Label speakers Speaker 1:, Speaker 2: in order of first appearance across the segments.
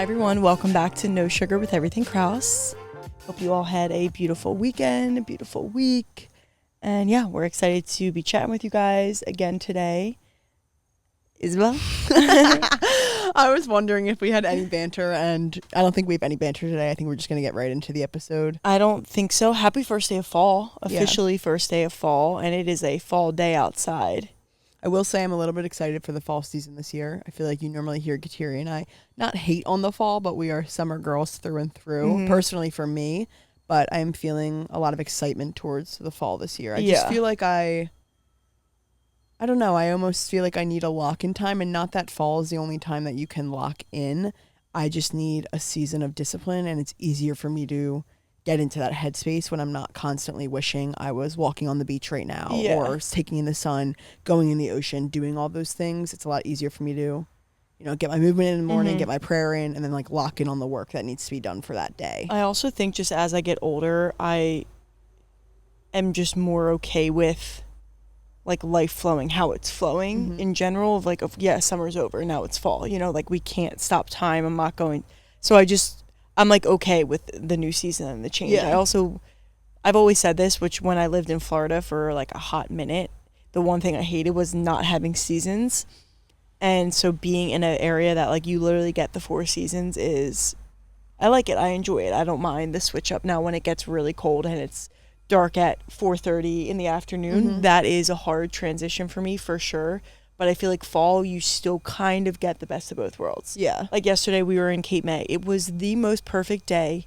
Speaker 1: Hi everyone, welcome back to No Sugar with Everything Kraus. Hope you all had a beautiful weekend, a beautiful week. And yeah, we're excited to be chatting with you guys again today. Isabel?
Speaker 2: I was wondering if we had any banter, and I don't think we have any banter today. I think we're just going to get right into the episode.
Speaker 1: I don't think so. Happy first day of fall. Officially first day of fall, and it is a fall day outside.
Speaker 2: I will say I'm a little bit excited for the fall season this year. I feel like you normally hear Kateri and I not hate on the fall, but we are summer girls through and through, personally for me. But I'm feeling a lot of excitement towards the fall this year. I just feel like I don't know, I almost feel like I need a lock-in time, and not that fall is the only time that you can lock in. I just need a season of discipline, and it's easier for me to get into that headspace when I'm not constantly wishing I was walking on the beach right now or taking in the sun, going in the ocean, doing all those things. It's a lot easier for me to, get my movement in the morning, get my prayer in, and then lock in on the work that needs to be done for that day.
Speaker 1: I also think just as I get older, I am just more okay with life flowing how it's flowing in general summer's over, now it's fall, we can't stop time. I'm not going, so I'm okay with the new season and the change. I've always said this, which when I lived in Florida for a hot minute, the one thing I hated was not having seasons. And so being in an area that you literally get the 4 seasons I like it. I enjoy it. I don't mind the switch up. Now when it gets really cold and it's dark at 4:30 in the afternoon, that is a hard transition for me for sure. But I feel like fall, you still kind of get the best of both worlds.
Speaker 2: Yeah.
Speaker 1: Yesterday, we were in Cape May. It was the most perfect day.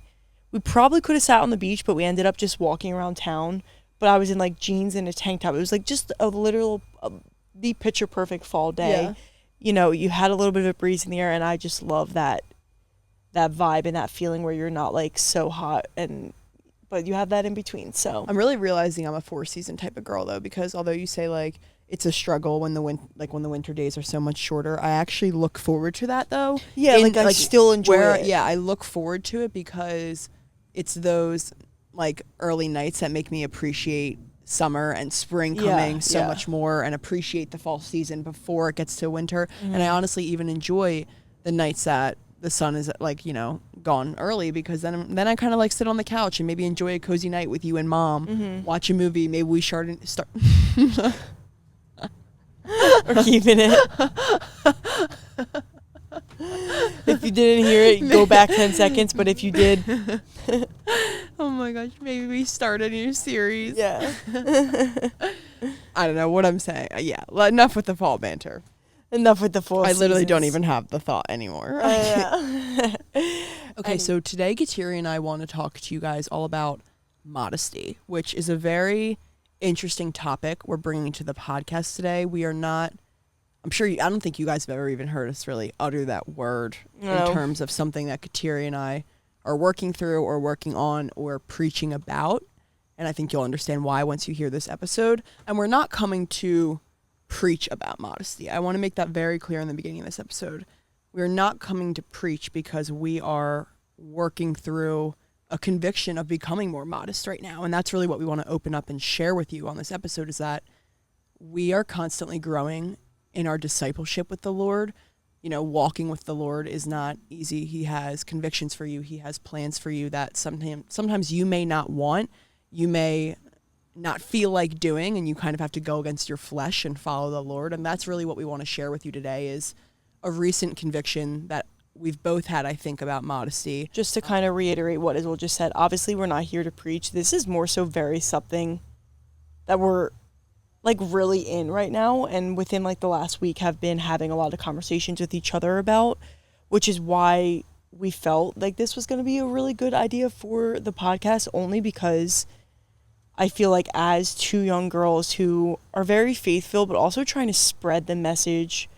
Speaker 1: We probably could have sat on the beach, but we ended up just walking around town. But I was in jeans and a tank top. It was just a literal, the picture perfect fall day. Yeah. You had a little bit of a breeze in the air, and I just love that vibe and that feeling where you're not so hot, but you have that in between. So
Speaker 2: I'm really realizing I'm a 4-season type of girl though, because although you say it's a struggle when the winter days are so much shorter, I actually look forward to that though.
Speaker 1: Yeah, I still enjoy it.
Speaker 2: Yeah, I look forward to it because it's those early nights that make me appreciate summer and spring coming so much more, and appreciate the fall season before it gets to winter. And I honestly even enjoy the nights that the sun is gone early, because then I kind of sit on the couch and maybe enjoy a cozy night with you and mom, watch a movie. Maybe we start
Speaker 1: or keeping it. If you didn't hear it, go back 10 seconds. But if you did,
Speaker 2: oh my gosh, maybe we start a new series.
Speaker 1: Yeah.
Speaker 2: I don't know what I'm saying. Yeah, enough with the fall banter.
Speaker 1: Enough with the fall.
Speaker 2: I literally don't even have the thought anymore. Okay, so today Kateri and I want to talk to you guys all about modesty, which is a very interesting topic we're bringing to the podcast today. We are not, I don't think you guys have ever even heard us really utter that word in terms of something that Kateri and I are working through or working on or preaching about. And I think you'll understand why once you hear this episode. And we're not coming to preach about modesty. I want to make that very clear in the beginning of this episode. We're not coming to preach because we are working through a conviction of becoming more modest right now. And that's really what we want to open up and share with you on this episode, is that we are constantly growing in our discipleship with the Lord. Walking with the Lord is not easy. He has convictions for you. He has plans for you that sometimes you may not want, you may not feel like doing, and you kind of have to go against your flesh and follow the Lord. And that's really what we want to share with you today, is a recent conviction that we've both had, I think, about modesty.
Speaker 1: Just to kind of reiterate what Isabel just said, obviously we're not here to preach. This is more so very something that we're really in right now, and within the last week have been having a lot of conversations with each other about, which is why we felt like this was going to be a really good idea for the podcast, only because I feel like as 2 young girls who are very faith-filled but also trying to spread the message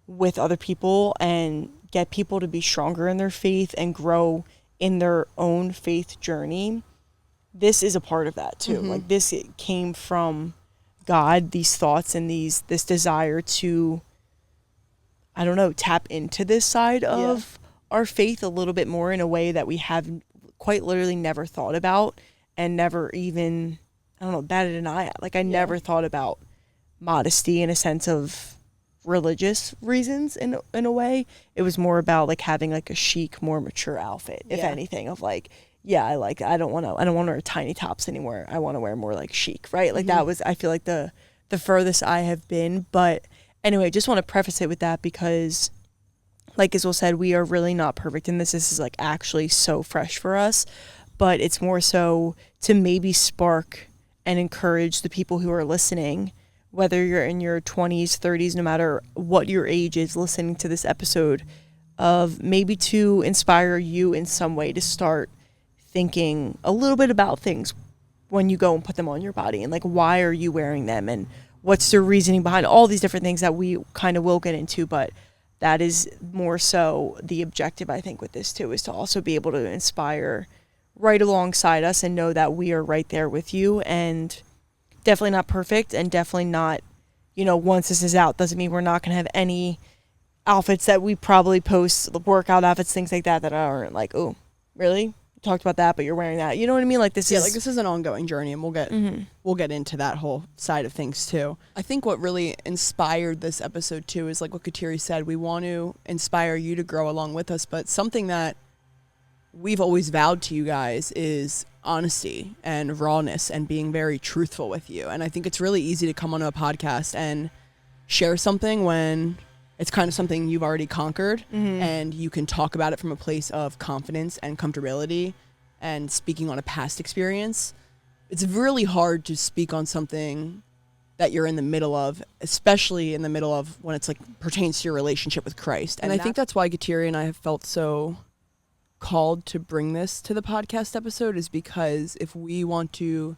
Speaker 1: with other people and get people to be stronger in their faith and grow in their own faith journey, this is a part of that too. This came from God, these thoughts and this desire to, tap into this side of our faith a little bit more in a way that we have quite literally never thought about, and never even, batted an eye at. I never thought about modesty in a sense of religious reasons in a way. It was more about like having like a chic, more mature outfit, if anything, of like, yeah, I don't want to wear tiny tops anymore. I want to wear more like chic, right? Like that was, I feel like the furthest I have been. But anyway, just want to preface it with that because like Isabel said, we are really not perfect in this. This is like actually so fresh for us, but it's more so to maybe spark and encourage the people who are listening, whether you're in your 20s, 30s, no matter what your age is, listening to this episode, of maybe to inspire you in some way to start thinking a little bit about things when you go and put them on your body, and like, why are you wearing them, and what's the reasoning behind all these different things that we kind of will get into. But that is more so the objective, I think, with this too, is to also be able to inspire right alongside us and know that we are right there with you. And definitely not perfect, and definitely not, once this is out, doesn't mean we're not going to have any outfits that we probably post, workout outfits, things like that aren't like, oh, really? We talked about that, but you're wearing that. You know what I mean? Like this is
Speaker 2: an ongoing journey, and we'll get into that whole side of things too. I think what really inspired this episode too is like what Kateri said. We want to inspire you to grow along with us, but something that we've always vowed to you guys is honesty and rawness and being very truthful with you. And I think it's really easy to come on a podcast and share something when it's kind of something you've already conquered, and you can talk about it from a place of confidence and comfortability and speaking on a past experience. It's really hard to speak on something that you're in the middle of, especially in the middle of when it's like pertains to your relationship with Christ. And I think that's why Kateri and I have felt so called to bring this to the podcast episode, is because if we want to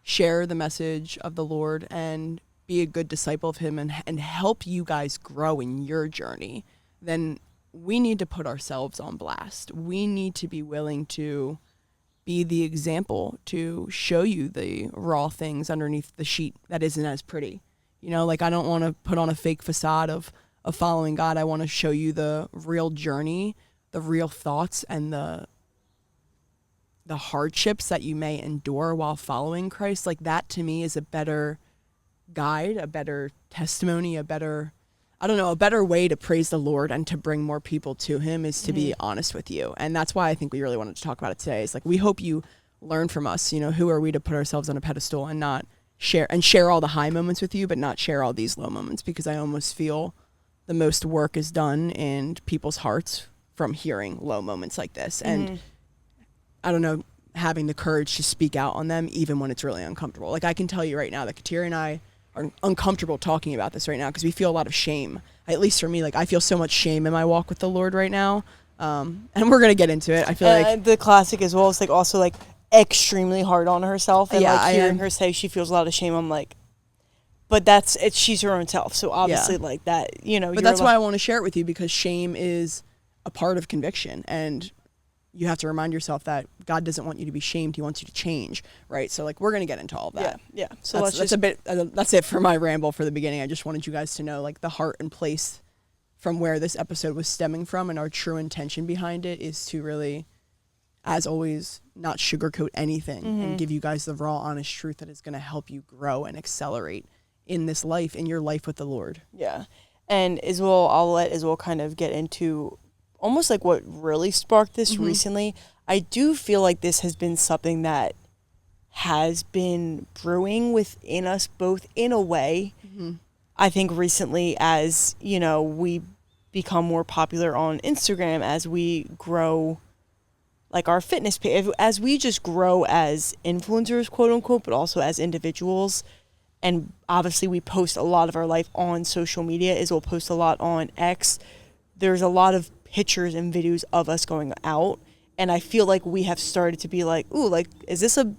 Speaker 2: share the message of the Lord and be a good disciple of him and help you guys grow in your journey, then we need to put ourselves on blast. We need to be willing to be the example, to show you the raw things underneath the sheet that isn't as pretty. Like I don't want to put on a fake facade of following God. I want to show you the real journey, the real thoughts, and the hardships that you may endure while following Christ. Like that to me is a better guide, a better testimony, a better way to praise the Lord and to bring more people to him, is to be honest with you. And that's why I think we really wanted to talk about it today. It's like, we hope you learn from us. Who are we to put ourselves on a pedestal and not share all the high moments with you, but not share all these low moments, because I almost feel the most work is done in people's hearts from hearing low moments like this. And I don't know, having the courage to speak out on them even when it's really uncomfortable. Like I can tell you right now that Kateri and I are uncomfortable talking about this right now because we feel a lot of shame. At least for me, like I feel so much shame in my walk with the Lord right now. And we're going to get into it. I feel like
Speaker 1: the classic as well is like also like extremely hard on herself, and like hearing her say she feels a lot of shame. I'm like, but she's her own self. So obviously like that,
Speaker 2: but that's why I want to share it with you, because shame is a part of conviction, and you have to remind yourself that God doesn't want you to be shamed. He wants you to change, right? So like we're going to get into all of that.
Speaker 1: Yeah. So
Speaker 2: that's it for my ramble for the beginning. I just wanted you guys to know like the heart and place from where this episode was stemming from, and our true intention behind it is to really, as always, not sugarcoat anything and give you guys the raw, honest truth that is going to help you grow and accelerate in this life, in your life with the Lord.
Speaker 1: Yeah. And I'll let Isabel kind of get into almost like what really sparked this recently. I do feel like this has been something that has been brewing within us both in a way. I think recently, as we become more popular on Instagram, as we grow like our fitness page, as we just grow as influencers, quote unquote, but also as individuals. And obviously we post a lot of our life on social media. Isabel posts a lot on X. There's a lot of pictures and videos of us going out, and I feel like we have started to be like, ooh, like, is this a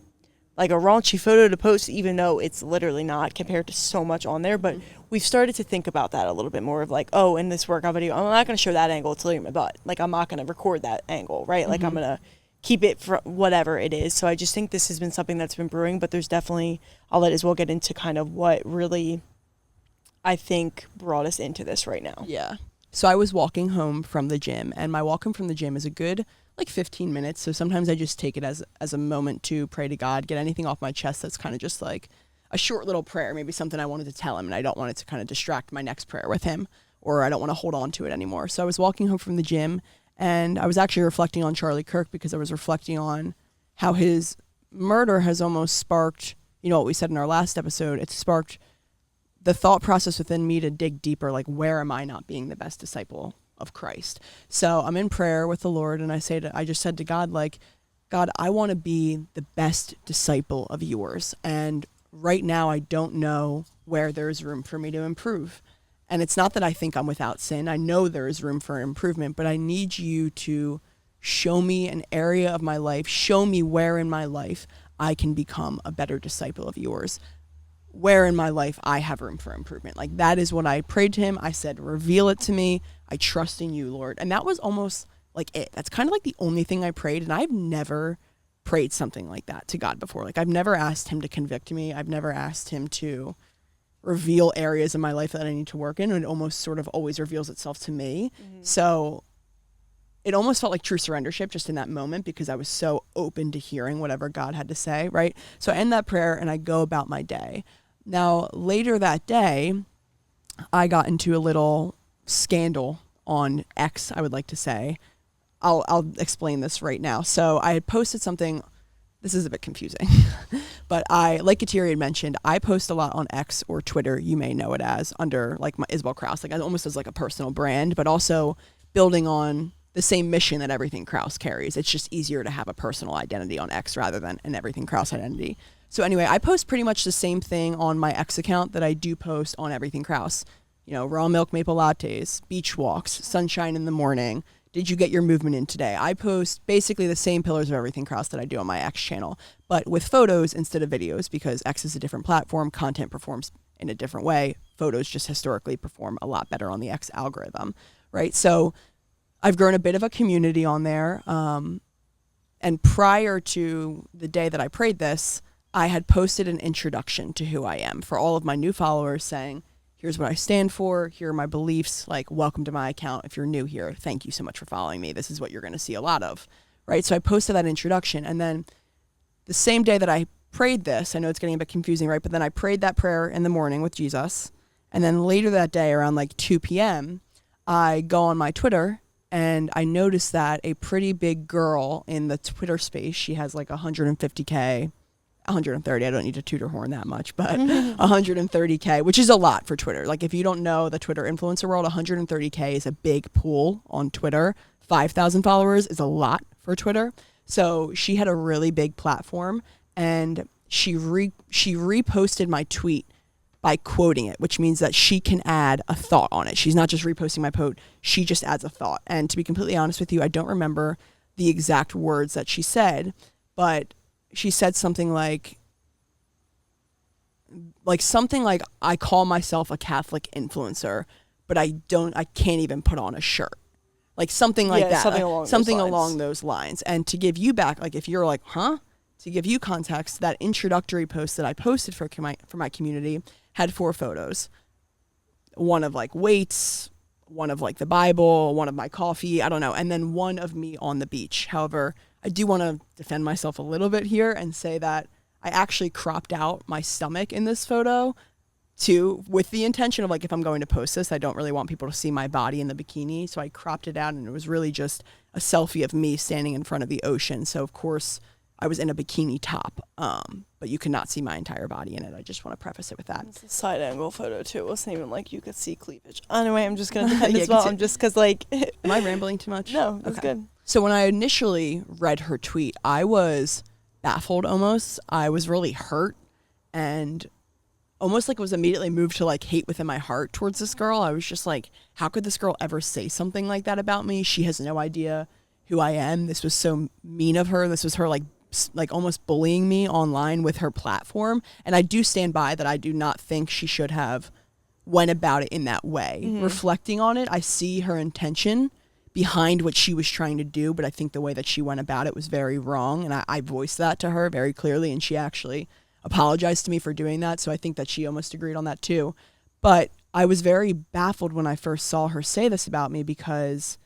Speaker 1: raunchy photo to post, even though it's literally not compared to so much on there. But we've started to think about that a little bit more, of like, oh, in this workout video, I'm not going to show that angle to look at my butt. Like, I'm not going to record that angle, right? Like, I'm going to keep it for whatever it is. So I just think this has been something that's been brewing, but there's definitely, I'll let Isabel get into kind of what really, I think, brought us into this right now.
Speaker 2: Yeah. So I was walking home from the gym, and my walk home from the gym is a good, 15 minutes. So sometimes I just take it as a moment to pray to God, get anything off my chest that's kind of just like a short little prayer, maybe something I wanted to tell him, and I don't want it to kind of distract my next prayer with him, or I don't want to hold on to it anymore. So I was walking home from the gym, and I was actually reflecting on Charlie Kirk, because I was reflecting on how his murder has almost sparked, you know, what we said in our last episode, it sparked the thought process within me to dig deeper, like, where am I not being the best disciple of Christ? So I'm in prayer with the Lord, and I just said to God, like, God, I want to be the best disciple of yours. And right now I don't know where there's room for me to improve. And it's not that I think I'm without sin. I know there is room for improvement, but I need you to show me an area of my life, show me where in my life I can become a better disciple of yours, where in my life I have room for improvement. Like, that is what I prayed to him. I said, reveal it to me. I trust in you, Lord. And that was almost like it. That's kind of like the only thing I prayed. And I've never prayed something like that to God before. Like, I've never asked him to convict me. I've never asked him to reveal areas in my life that I need to work in. And it almost sort of always reveals itself to me. Mm-hmm. So it almost felt like true surrendership just in that moment, because I was so open to hearing whatever God had to say, right? So I end that prayer and I go about my day. Now, later that day, I got into a little scandal on X, I would like to say. I'll explain this right now. So I had posted something. This is a bit confusing, but like Kateri had mentioned, I post a lot on X, or Twitter, you may know it as, under like my Isabel Krause, like almost as like a personal brand, but also building on the same mission that Everything Krause carries. It's just easier to have a personal identity on X rather than an Everything Krause identity. So anyway, I post pretty much the same thing on my X account that I do post on Everything Krause. You know, raw milk maple lattes, beach walks, sunshine in the morning. Did you get your movement in today? I post basically the same pillars of Everything Krause that I do on my X channel, but with photos instead of videos, because X is a different platform. Content performs in a different way. Photos just historically perform a lot better on the X algorithm, right? So I've grown a bit of a community on there. And prior to the day that I prayed this, I had posted an introduction to who I am for all of my new followers, saying, here's what I stand for. Here are my beliefs. Like, welcome to my account. If you're new here, thank you so much for following me. This is what you're going to see a lot of, right? So I posted that introduction. And then the same day that I prayed this, I know it's getting a bit confusing, right? But then I prayed that prayer in the morning with Jesus. And then later that day, around like 2 p.m., I go on my Twitter and I noticed that a pretty big girl in the Twitter space, she has like 150K, 130, I don't need to toot her horn that much, but 130K, which is a lot for Twitter. Like, if you don't know the Twitter influencer world, 130K is a big pool on Twitter. 5,000 followers is a lot for Twitter. So she had a really big platform, and she reposted my tweet by quoting it, which means that she can add a thought on it. She's not just reposting my post, she just adds a thought. And to be completely honest with you, I don't remember the exact words that she said, but she said something like something like, I call myself a Catholic influencer, but I can't even put on a shirt. Like something like that. Something along those lines. And to give you back, like, if you're like, huh? To give you context, that introductory post that I posted for my community had 4 photos. One of like weights, one of like the Bible, one of my coffee, I don't know, and then one of me on the beach. However, I do want to defend myself a little bit here and say that I actually cropped out my stomach in this photo too, with the intention of, like, if I'm going to post this, I don't really want people to see my body in the bikini. So I cropped it out, and it was really just a selfie of me standing in front of the ocean. So of course I was in a bikini top, but you could not see my entire body in it. I just want to preface it with that.
Speaker 1: It's a side angle photo too. It wasn't even like you could see cleavage. Anyway, I'm just going to defend as well. I'm just because like...
Speaker 2: Am I rambling too much?
Speaker 1: No, that's good.
Speaker 2: So when I initially read her tweet, I was baffled almost. I was really hurt and almost like was immediately moved to like hate within my heart towards this girl. I was just like, how could this girl ever say something like that about me? She has no idea who I am. This was so mean of her. This was her like almost bullying me online with her platform. And I do stand by that. I do not think she should have went about it in that way. Mm-hmm. Reflecting on it, I see her intention behind what she was trying to do, but I think the way that she went about it was very wrong. And I voiced that to her very clearly, and she actually apologized to me for doing that. So I think that she almost agreed on that too. But I was very baffled when I first saw her say this about me, because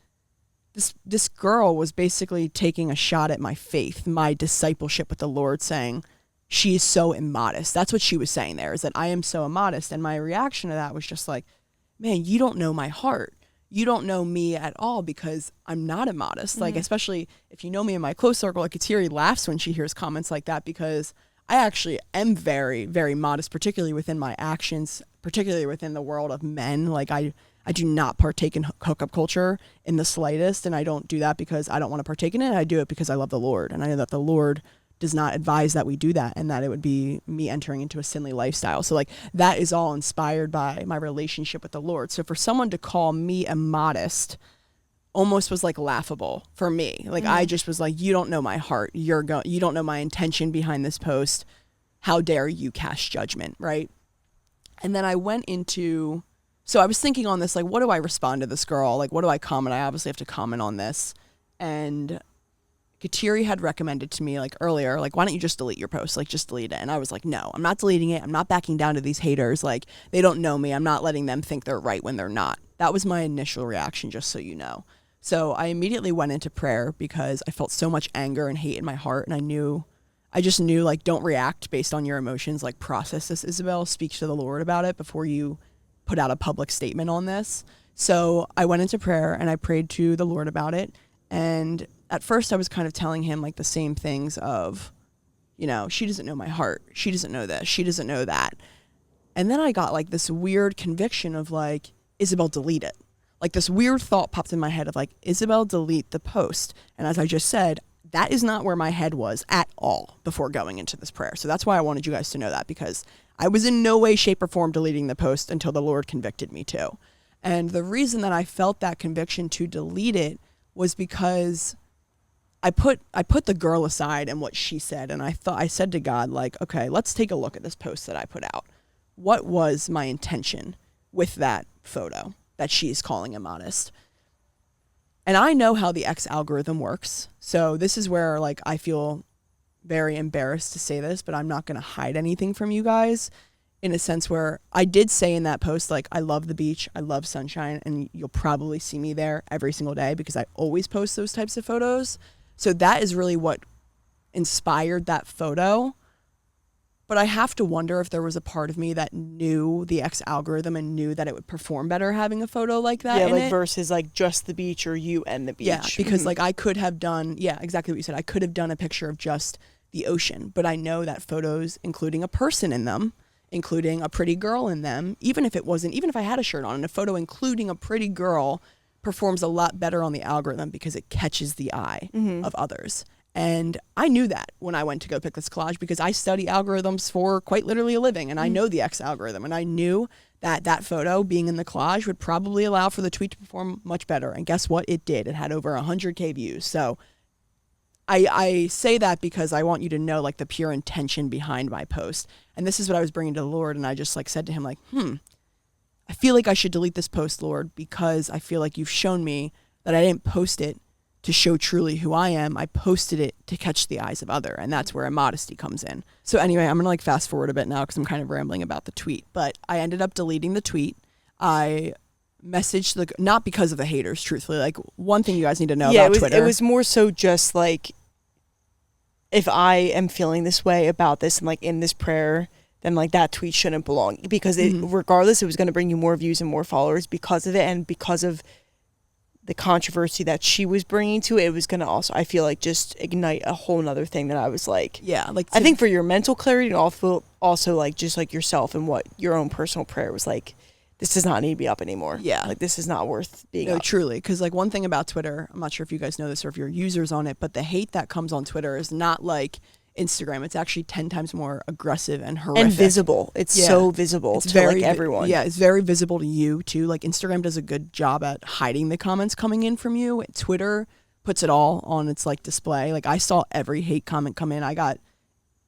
Speaker 2: this girl was basically taking a shot at my faith, my discipleship with the Lord, saying, she is so immodest. That's what she was saying there, is that I am so immodest. And my reaction to that was just like, man, you don't know my heart. You don't know me at all, because I'm not immodest. Like, especially if you know me in my close circle, like Kateri laughs when she hears comments like that, because I actually am very, very modest, particularly within my actions, particularly within the world of men. Like I do not partake in hookup culture in the slightest. And I don't do that because I don't want to partake in it. I do it because I love the Lord. And I know that the Lord does not advise that we do that, and that it would be me entering into a sinly lifestyle. So like that is all inspired by my relationship with the Lord. So for someone to call me immodest almost was like laughable for me. Like I just was like, you don't know my heart. You don't know my intention behind this post. How dare you cast judgment, right? And then I went into, so I was thinking on this, like, what do I respond to this girl? Like, what do I comment? I obviously have to comment on this. And Kateri had recommended to me like earlier, like, why don't you just delete your post? Like, just delete it. And I was like, no, I'm not deleting it. I'm not backing down to these haters. Like, they don't know me. I'm not letting them think they're right when they're not. That was my initial reaction, just so you know. So I immediately went into prayer because I felt so much anger and hate in my heart. And I just knew, like, don't react based on your emotions. Like, process this, Isabel. Speak to the Lord about it before you put out a public statement on this. So I went into prayer and I prayed to the Lord about it. And at first I was kind of telling him like the same things of, you know, she doesn't know my heart. She doesn't know this. She doesn't know that. And then I got like this weird conviction of like, Isabel, delete it. Like this weird thought popped in my head of like, Isabel, delete the post. And as I just said, that is not where my head was at all before going into this prayer. So that's why I wanted you guys to know that, because I was in no way, shape, or form deleting the post until the Lord convicted me to. And the reason that I felt that conviction to delete it was because I put the girl aside and what she said, and I said to God, like, okay, let's take a look at this post that I put out. What was my intention with that photo that she's calling immodest? And I know how the X algorithm works. So this is where like I feel very embarrassed to say this, but I'm not going to hide anything from you guys, in a sense where I did say in that post, like, I love the beach, I love sunshine, and you'll probably see me there every single day because I always post those types of photos. So that is really what inspired that photo. But I have to wonder if there was a part of me that knew the X algorithm and knew that it would perform better having a photo like that.
Speaker 1: Yeah, like versus like just the beach or you and the beach.
Speaker 2: Yeah, because like I could have done, exactly what you said. I could have done a picture of just the ocean, but I know that photos, including a person in them, including a pretty girl in them, even if I had a shirt on, and a photo including a pretty girl performs a lot better on the algorithm because it catches the eye of others. And I knew that when I went to go pick this collage, because I study algorithms for quite literally a living, and I know the X algorithm, and I knew that that photo being in the collage would probably allow for the tweet to perform much better. And guess what? It did. It had over 100K views. So I say that because I want you to know like the pure intention behind my post. And this is what I was bringing to the Lord. And I just like said to him, like, I feel like I should delete this post, Lord, because I feel like you've shown me that I didn't post it to show truly who I am. I posted it to catch the eyes of other. And that's where modesty comes in. So anyway, I'm going to like fast forward a bit now because I'm kind of rambling about the tweet. But I ended up deleting the tweet. I messaged not because of the haters, truthfully. Like, one thing you guys need to know about Twitter.
Speaker 1: It was more so just like, if I am feeling this way about this and like in this prayer, then like that tweet shouldn't belong, because regardless, it was going to bring you more views and more followers because of it, and because of the controversy that she was bringing to it, it was going to also, I feel like, just ignite a whole nother thing that I was like, I think for your mental clarity and also like just like yourself and what your own personal prayer was like, this does not need to be up anymore. Yeah. Like, this is not worth being up.
Speaker 2: Truly. Because, like, one thing about Twitter, I'm not sure if you guys know this or if you're users on it, but the hate that comes on Twitter is not like Instagram. It's actually 10 times more aggressive and horrific.
Speaker 1: And visible. It's so visible to like everyone.
Speaker 2: Yeah, it's very visible to you, too. Like, Instagram does a good job at hiding the comments coming in from you. Twitter puts it all on its, like, display. Like, I saw every hate comment come in. I got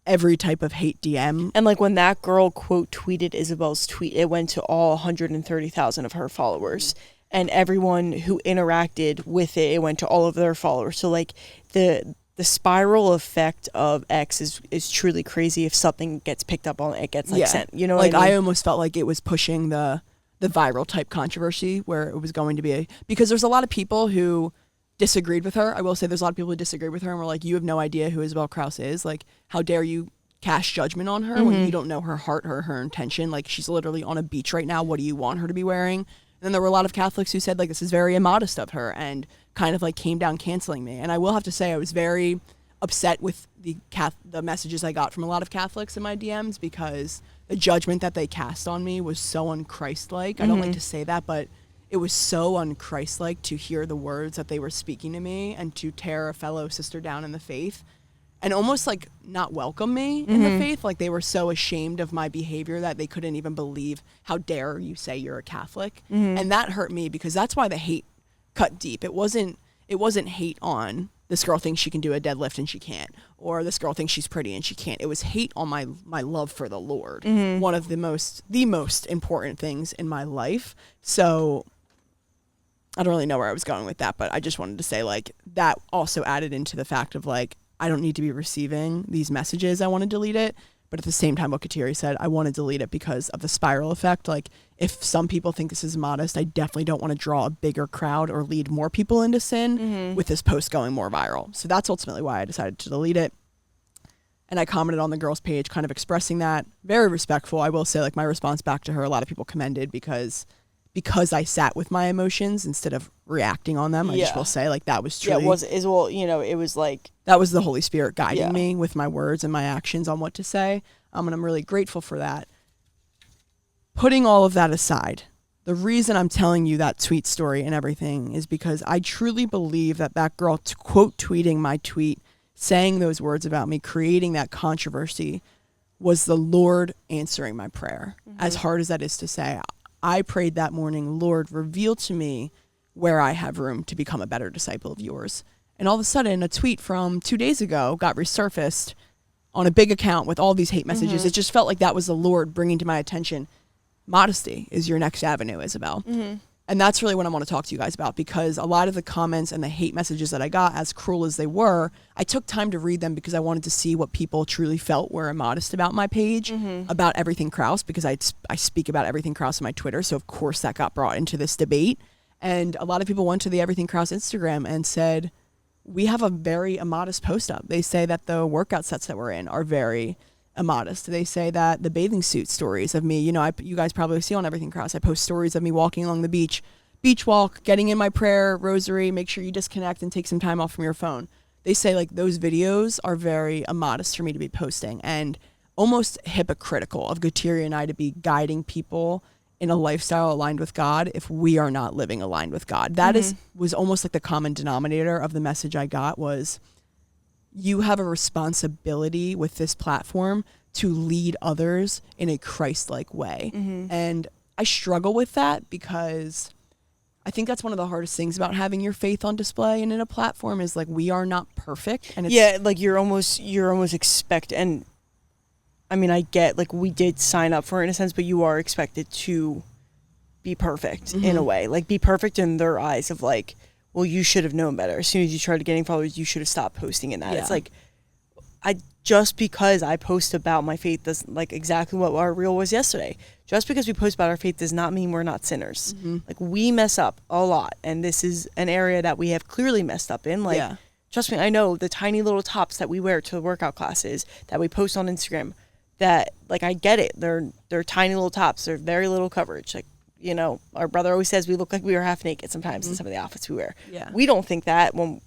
Speaker 2: every type of hate DM.
Speaker 1: And like when that girl quote tweeted Isabel's tweet, it went to all 130,000 of her followers, and everyone who interacted with it, it went to all of their followers. So like the spiral effect of X is truly crazy. If something gets picked up on, it gets like sent, you know,
Speaker 2: like
Speaker 1: what I mean?
Speaker 2: I almost felt like it was pushing the viral type controversy where it was going to be because there's a lot of people who disagreed with her. I will say there's a lot of people who disagreed with her and were like, you have no idea who Isabel Kraus is. Like, how dare you cast judgment on her when you don't know her heart or her intention. Like, she's literally on a beach right now. What do you want her to be wearing? And then there were a lot of Catholics who said, like, this is very immodest of her, and kind of like came down canceling me. And I will have to say I was very upset with the messages I got from a lot of Catholics in my DMs, because the judgment that they cast on me was so unchristlike. I don't like to say that, but it was so unchristlike to hear the words that they were speaking to me and to tear a fellow sister down in the faith and almost like not welcome me in the faith. Like, they were so ashamed of my behavior that they couldn't even believe, how dare you say you're a Catholic. And that hurt me, because that's why the hate cut deep. It wasn't hate on this girl thinks she can do a deadlift and she can't, or this girl thinks she's pretty and she can't. It was hate on my love for the Lord, one of the most important things in my life. So I don't really know where I was going with that, but I just wanted to say, like, that also added into the fact of, like, I don't need to be receiving these messages. I want to delete it. But at the same time, what Kateri said, I want to delete it because of the spiral effect. Like, if some people think this is modest, I definitely don't want to draw a bigger crowd or lead more people into sin with this post going more viral. So that's ultimately why I decided to delete it. And I commented on the girl's page kind of expressing that. Very respectful. I will say, like, my response back to her, a lot of people commended because I sat with my emotions instead of reacting on them. I just will say, like, that was truly...
Speaker 1: Yeah, it was like...
Speaker 2: That was the Holy Spirit guiding me with my words and my actions on what to say. And I'm really grateful for that. Putting all of that aside, the reason I'm telling you that tweet story and everything is because I truly believe that girl quote tweeting my tweet, saying those words about me, creating that controversy, was the Lord answering my prayer. As hard as that is to say, I prayed that morning, Lord, reveal to me where I have room to become a better disciple of yours. And all of a sudden, a tweet from 2 days ago got resurfaced on a big account with all these hate messages. It just felt like that was the Lord bringing to my attention, modesty is your next avenue, Isabel. And that's really what I want to talk to you guys about, because a lot of the comments and the hate messages that I got, as cruel as they were, I took time to read them because I wanted to see what people truly felt were immodest about my page, about Everything Krause, because I speak about Everything Krause on my Twitter. So of course that got brought into this debate. And a lot of people went to the Everything Krause Instagram and said, we have a very immodest post up. They say that the workout sets that we're in are very immodest. They say that the bathing suit stories of me, you guys probably see on Everything Krause, I post stories of me walking along the beach walk, getting in my prayer, rosary, make sure you disconnect and take some time off from your phone. They say, like, those videos are very immodest for me to be posting, and almost hypocritical of Kateri and I to be guiding people in a lifestyle aligned with God if we are not living aligned with God. That was almost like the common denominator of the message I got was, you have a responsibility with this platform to lead others in a Christ-like way. And I struggle with that because I think that's one of the hardest things about having your faith on display and in a platform is, like, we are not perfect. And it's,
Speaker 1: like, you're almost expected, and I mean, I get, like, we did sign up for it in a sense, but you are expected to be perfect in a way. Like, be perfect in their eyes of, like, well, you should have known better. As soon as you started getting followers, you should have stopped posting in that. It's like, just because I post about my faith doesn't, like, exactly what our reel was yesterday. Just because we post about our faith does not mean we're not sinners. Like, we mess up a lot, and this is an area that we have clearly messed up in. Like, trust me, I know the tiny little tops that we wear to the workout classes that we post on Instagram, that, like, I get it. They're tiny little tops. They're very little coverage. Like, our brother always says we look like we were half naked sometimes in some of the outfits we wear. We don't think that when,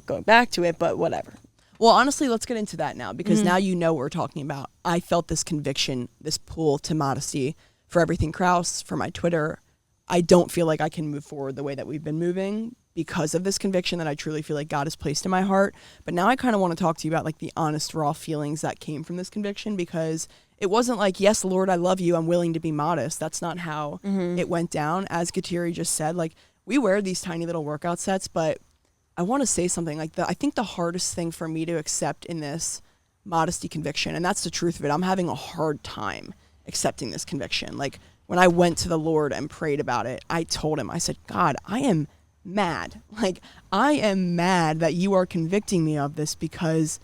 Speaker 1: going back to it, but whatever.
Speaker 2: Well, honestly, let's get into that now, because now what we're talking about. I felt this conviction, this pull to modesty for Everything Krause, for my Twitter. I don't feel like I can move forward the way that we've been moving because of this conviction that I truly feel like God has placed in my heart. But now I kind of want to talk to you about, like, the honest, raw feelings that came from this conviction, because it wasn't like, yes, Lord, I love you, I'm willing to be modest. That's not how it went down. As Kateri just said, like, we wear these tiny little workout sets, but I want to say something. Like, I think the hardest thing for me to accept in this modesty conviction, and that's the truth of it, I'm having a hard time accepting this conviction. Like, when I went to the Lord and prayed about it, I told him, I said, God, I am mad. Like, I am mad that you are convicting me of this, because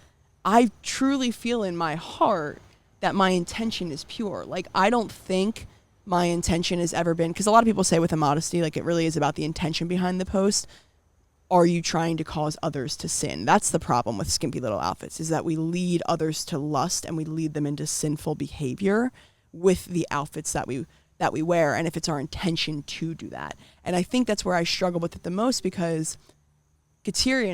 Speaker 2: I truly feel in my heart that my intention is pure. Like, I don't think my intention has ever been, because a lot of people say with immodesty, like, it really is about the intention behind the post. are you trying to cause others to sin? That's the problem with skimpy little outfits, is that we lead others to lust and we lead them into sinful behavior with the outfits that we wear, and if it's our intention to do that. And I think that's where I struggle with it the most, because Kateri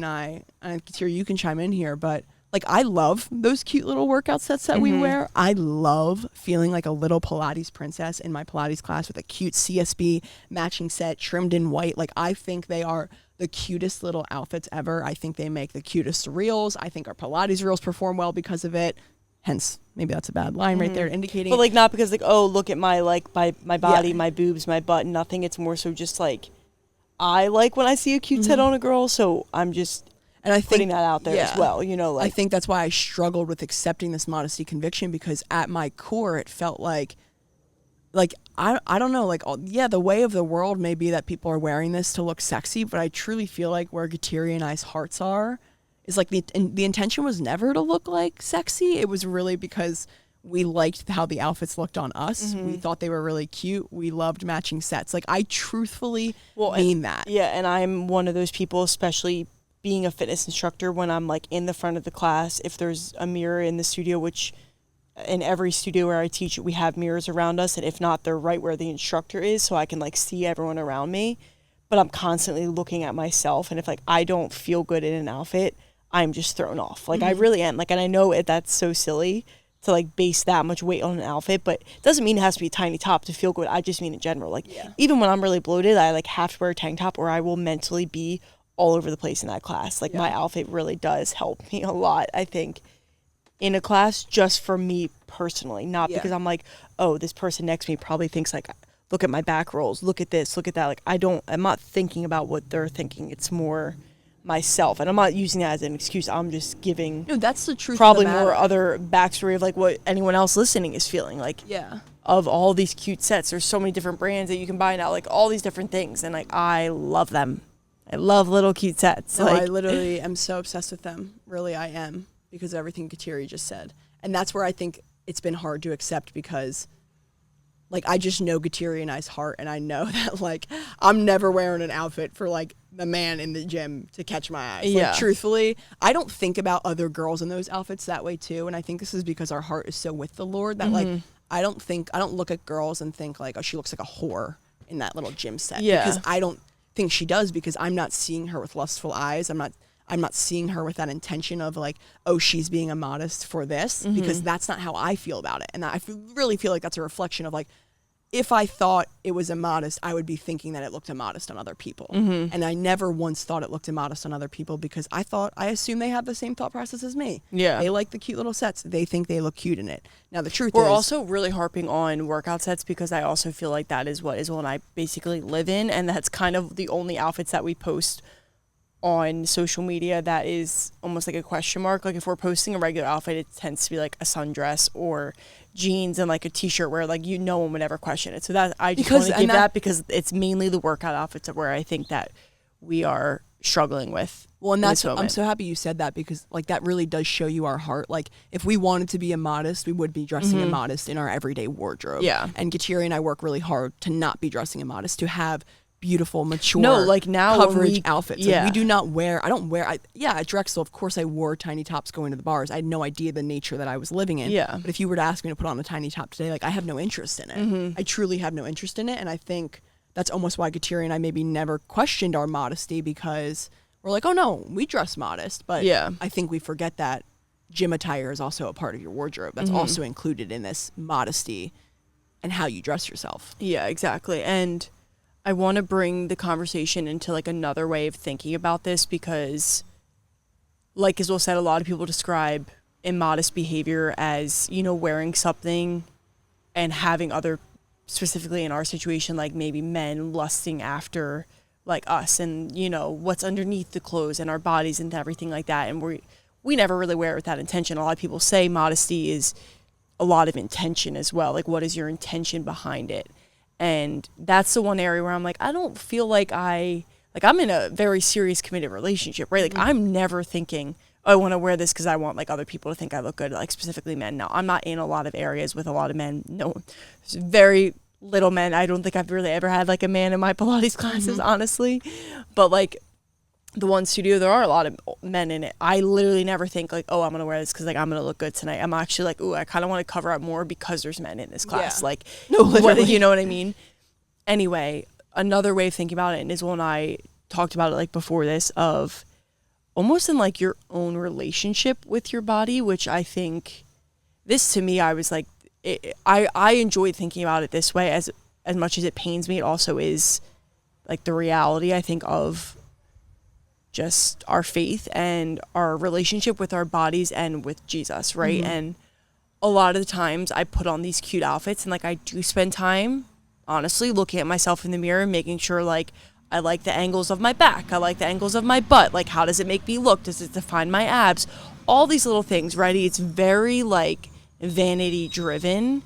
Speaker 2: and Kateri, you can chime in here, but like, I love those cute little workout sets that we wear. I love feeling like a little Pilates princess in my Pilates class with a cute CSB matching set trimmed in white. Like, I think they are the cutest little outfits ever. I think they make the cutest reels. I think our Pilates reels perform well because of it. Hence, maybe that's a bad line right there indicating.
Speaker 1: But like, not because like, oh, look at my like my body, my boobs, my butt, nothing. It's more so just like, I like when I see a cute set on a girl, so I'm just putting that out there as well, you know. Like,
Speaker 2: I think that's why I struggled with accepting this modesty conviction, because at my core it felt like I don't know, like, the way of the world may be that people are wearing this to look sexy, but I truly feel like where Kateri and I's hearts are is like the intention was never to look like sexy. It was really because we liked how the outfits looked on us. We thought they were really cute. We loved matching sets. Like, I truthfully mean that.
Speaker 1: Yeah, and I'm one of those people, especially being a fitness instructor, when I'm like in the front of the class, if there's a mirror in the studio, which in every studio where I teach, we have mirrors around us, and if not, they're right where the instructor is, so I can like see everyone around me. But I'm constantly looking at myself, and if like I don't feel good in an outfit, I'm just thrown off. Like, I really am. Like, and I know that's so silly to like base that much weight on an outfit, but it doesn't mean it has to be a tiny top to feel good. I just mean in general. Like, even when I'm really bloated, I like have to wear a tank top, or I will mentally be all over the place in that class. Like, my outfit really does help me a lot, I think, in a class, just for me personally, not because I'm like, oh, this person next to me probably thinks like, look at my back rolls, look at this, look at that. Like, I'm not thinking about what they're thinking. It's more myself, and I'm not using that as an excuse. I'm just giving
Speaker 2: that's the truth,
Speaker 1: probably more other backstory of like what anyone else listening is feeling like. Of all these cute sets, there's so many different brands that you can buy now, like all these different things, and like I love them. I love little cute sets.
Speaker 2: No,
Speaker 1: like,
Speaker 2: I literally am so obsessed with them. Really, I am, because of everything Kateri just said. And that's where I think it's been hard to accept, because like, I just know Kateri and I's heart, and I know that like I'm never wearing an outfit for like the man in the gym to catch my eyes. Like, truthfully, I don't think about other girls in those outfits that way too. And I think this is because our heart is so with the Lord that like I don't look at girls and think like, oh, she looks like a whore in that little gym set. Because I don't think she does, because I'm not seeing her with lustful eyes. I'm not seeing her with that intention of like, oh, she's being immodest for this, because that's not how I feel about it. And I really feel like that's a reflection of like, if I thought it was immodest, I would be thinking that it looked immodest on other people. And I never once thought it looked immodest on other people, because I assume they have the same thought process as me. They like the cute little sets. They think they look cute in it. Now, the truth is,
Speaker 1: we're also really harping on workout sets, because I also feel like that is what Isabel and I basically live in, and that's kind of the only outfits that we post on social media that is almost like a question mark. Like, if we're posting a regular outfit, it tends to be like a sundress or jeans and like a t-shirt where like, no one would ever question it. So that I just want to give that, because it's mainly the workout outfits where I think that we are struggling with.
Speaker 2: Well, and that's, I'm so happy you said that, because like that really does show you our heart. Like, if we wanted to be immodest, we would be dressing immodest in our everyday wardrobe. And Kateri and I work really hard to not be dressing immodest, to have beautiful, mature,
Speaker 1: like now
Speaker 2: coverage outfits. Like, we do not wear, at Drexel, of course I wore tiny tops going to the bars. I had no idea the nature that I was living in. But if you were to ask me to put on a tiny top today, like, I have no interest in it. I truly have no interest in it. And I think that's almost why Kateri and I maybe never questioned our modesty, because we're like, oh no, we dress modest. But I think we forget that gym attire is also a part of your wardrobe. That's also included in this modesty and how you dress yourself.
Speaker 1: Yeah, exactly. And I want to bring the conversation into like another way of thinking about this, because like Isabel said, a lot of people describe immodest behavior as, wearing something and having other, specifically in our situation, like maybe men lusting after like us and, what's underneath the clothes and our bodies and everything like that. And we never really wear it with that intention. A lot of people say modesty is a lot of intention as well. Like, what is your intention behind it? And that's the one area where I'm like, I don't feel like I'm in a very serious committed relationship, right? Like, I'm never thinking, oh, I want to wear this because I want like other people to think I look good, like specifically men. No, I'm not in a lot of areas with a lot of men. No, there's very little men. I don't think I've really ever had like a man in my Pilates classes, honestly. But like, the one studio, there are a lot of men in it. I literally never think like, oh, I'm gonna wear this because like I'm gonna look good tonight. I'm actually like, ooh, I kind of want to cover up more because there's men in this class.
Speaker 2: Yeah.
Speaker 1: Like,
Speaker 2: No, literally.
Speaker 1: you know what I mean? Anyway, another way of thinking about it, and Isabel and I talked about it like before this, of almost in like your own relationship with your body, which I think this to me, I was like, I enjoyed thinking about it this way. As much as it pains me, it also is like the reality, I think, of just our faith and our relationship with our bodies and with Jesus, right?
Speaker 2: Mm-hmm.
Speaker 1: And a lot of the times I put on these cute outfits and like I do spend time, honestly, looking at myself in the mirror, making sure like I like the angles of my back, I like the angles of my butt, like how does it make me look? Does it define my abs? All these little things, right? It's very like vanity driven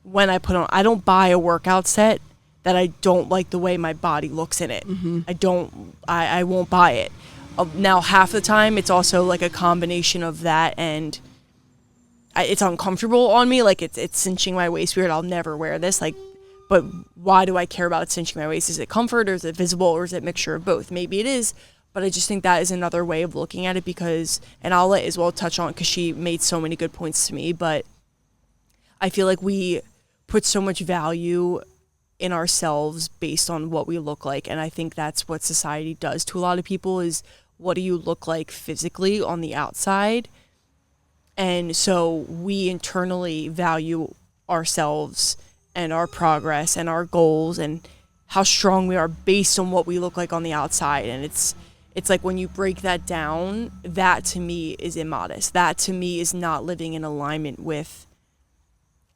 Speaker 1: when I put on, I don't buy a workout set that I don't like the way my body looks in it.
Speaker 2: Mm-hmm.
Speaker 1: I won't buy it. Now, half the time, it's also like a combination of that and it's uncomfortable on me. Like it's cinching my waist weird. I'll never wear this. Like, but why do I care about it cinching my waist? Is it comfort or is it visible or is it a mixture of both? Maybe it is, but I just think that is another way of looking at it because, and I'll let Isabel touch on because she made so many good points to me, but I feel like we put so much value in ourselves based on what we look like, and I think that's what society does to a lot of people is what do you look like physically on the outside, and so we internally value ourselves and our progress and our goals and how strong we are based on what we look like on the outside. And it's like when you break that down, that to me is immodest. That to me is not living in alignment with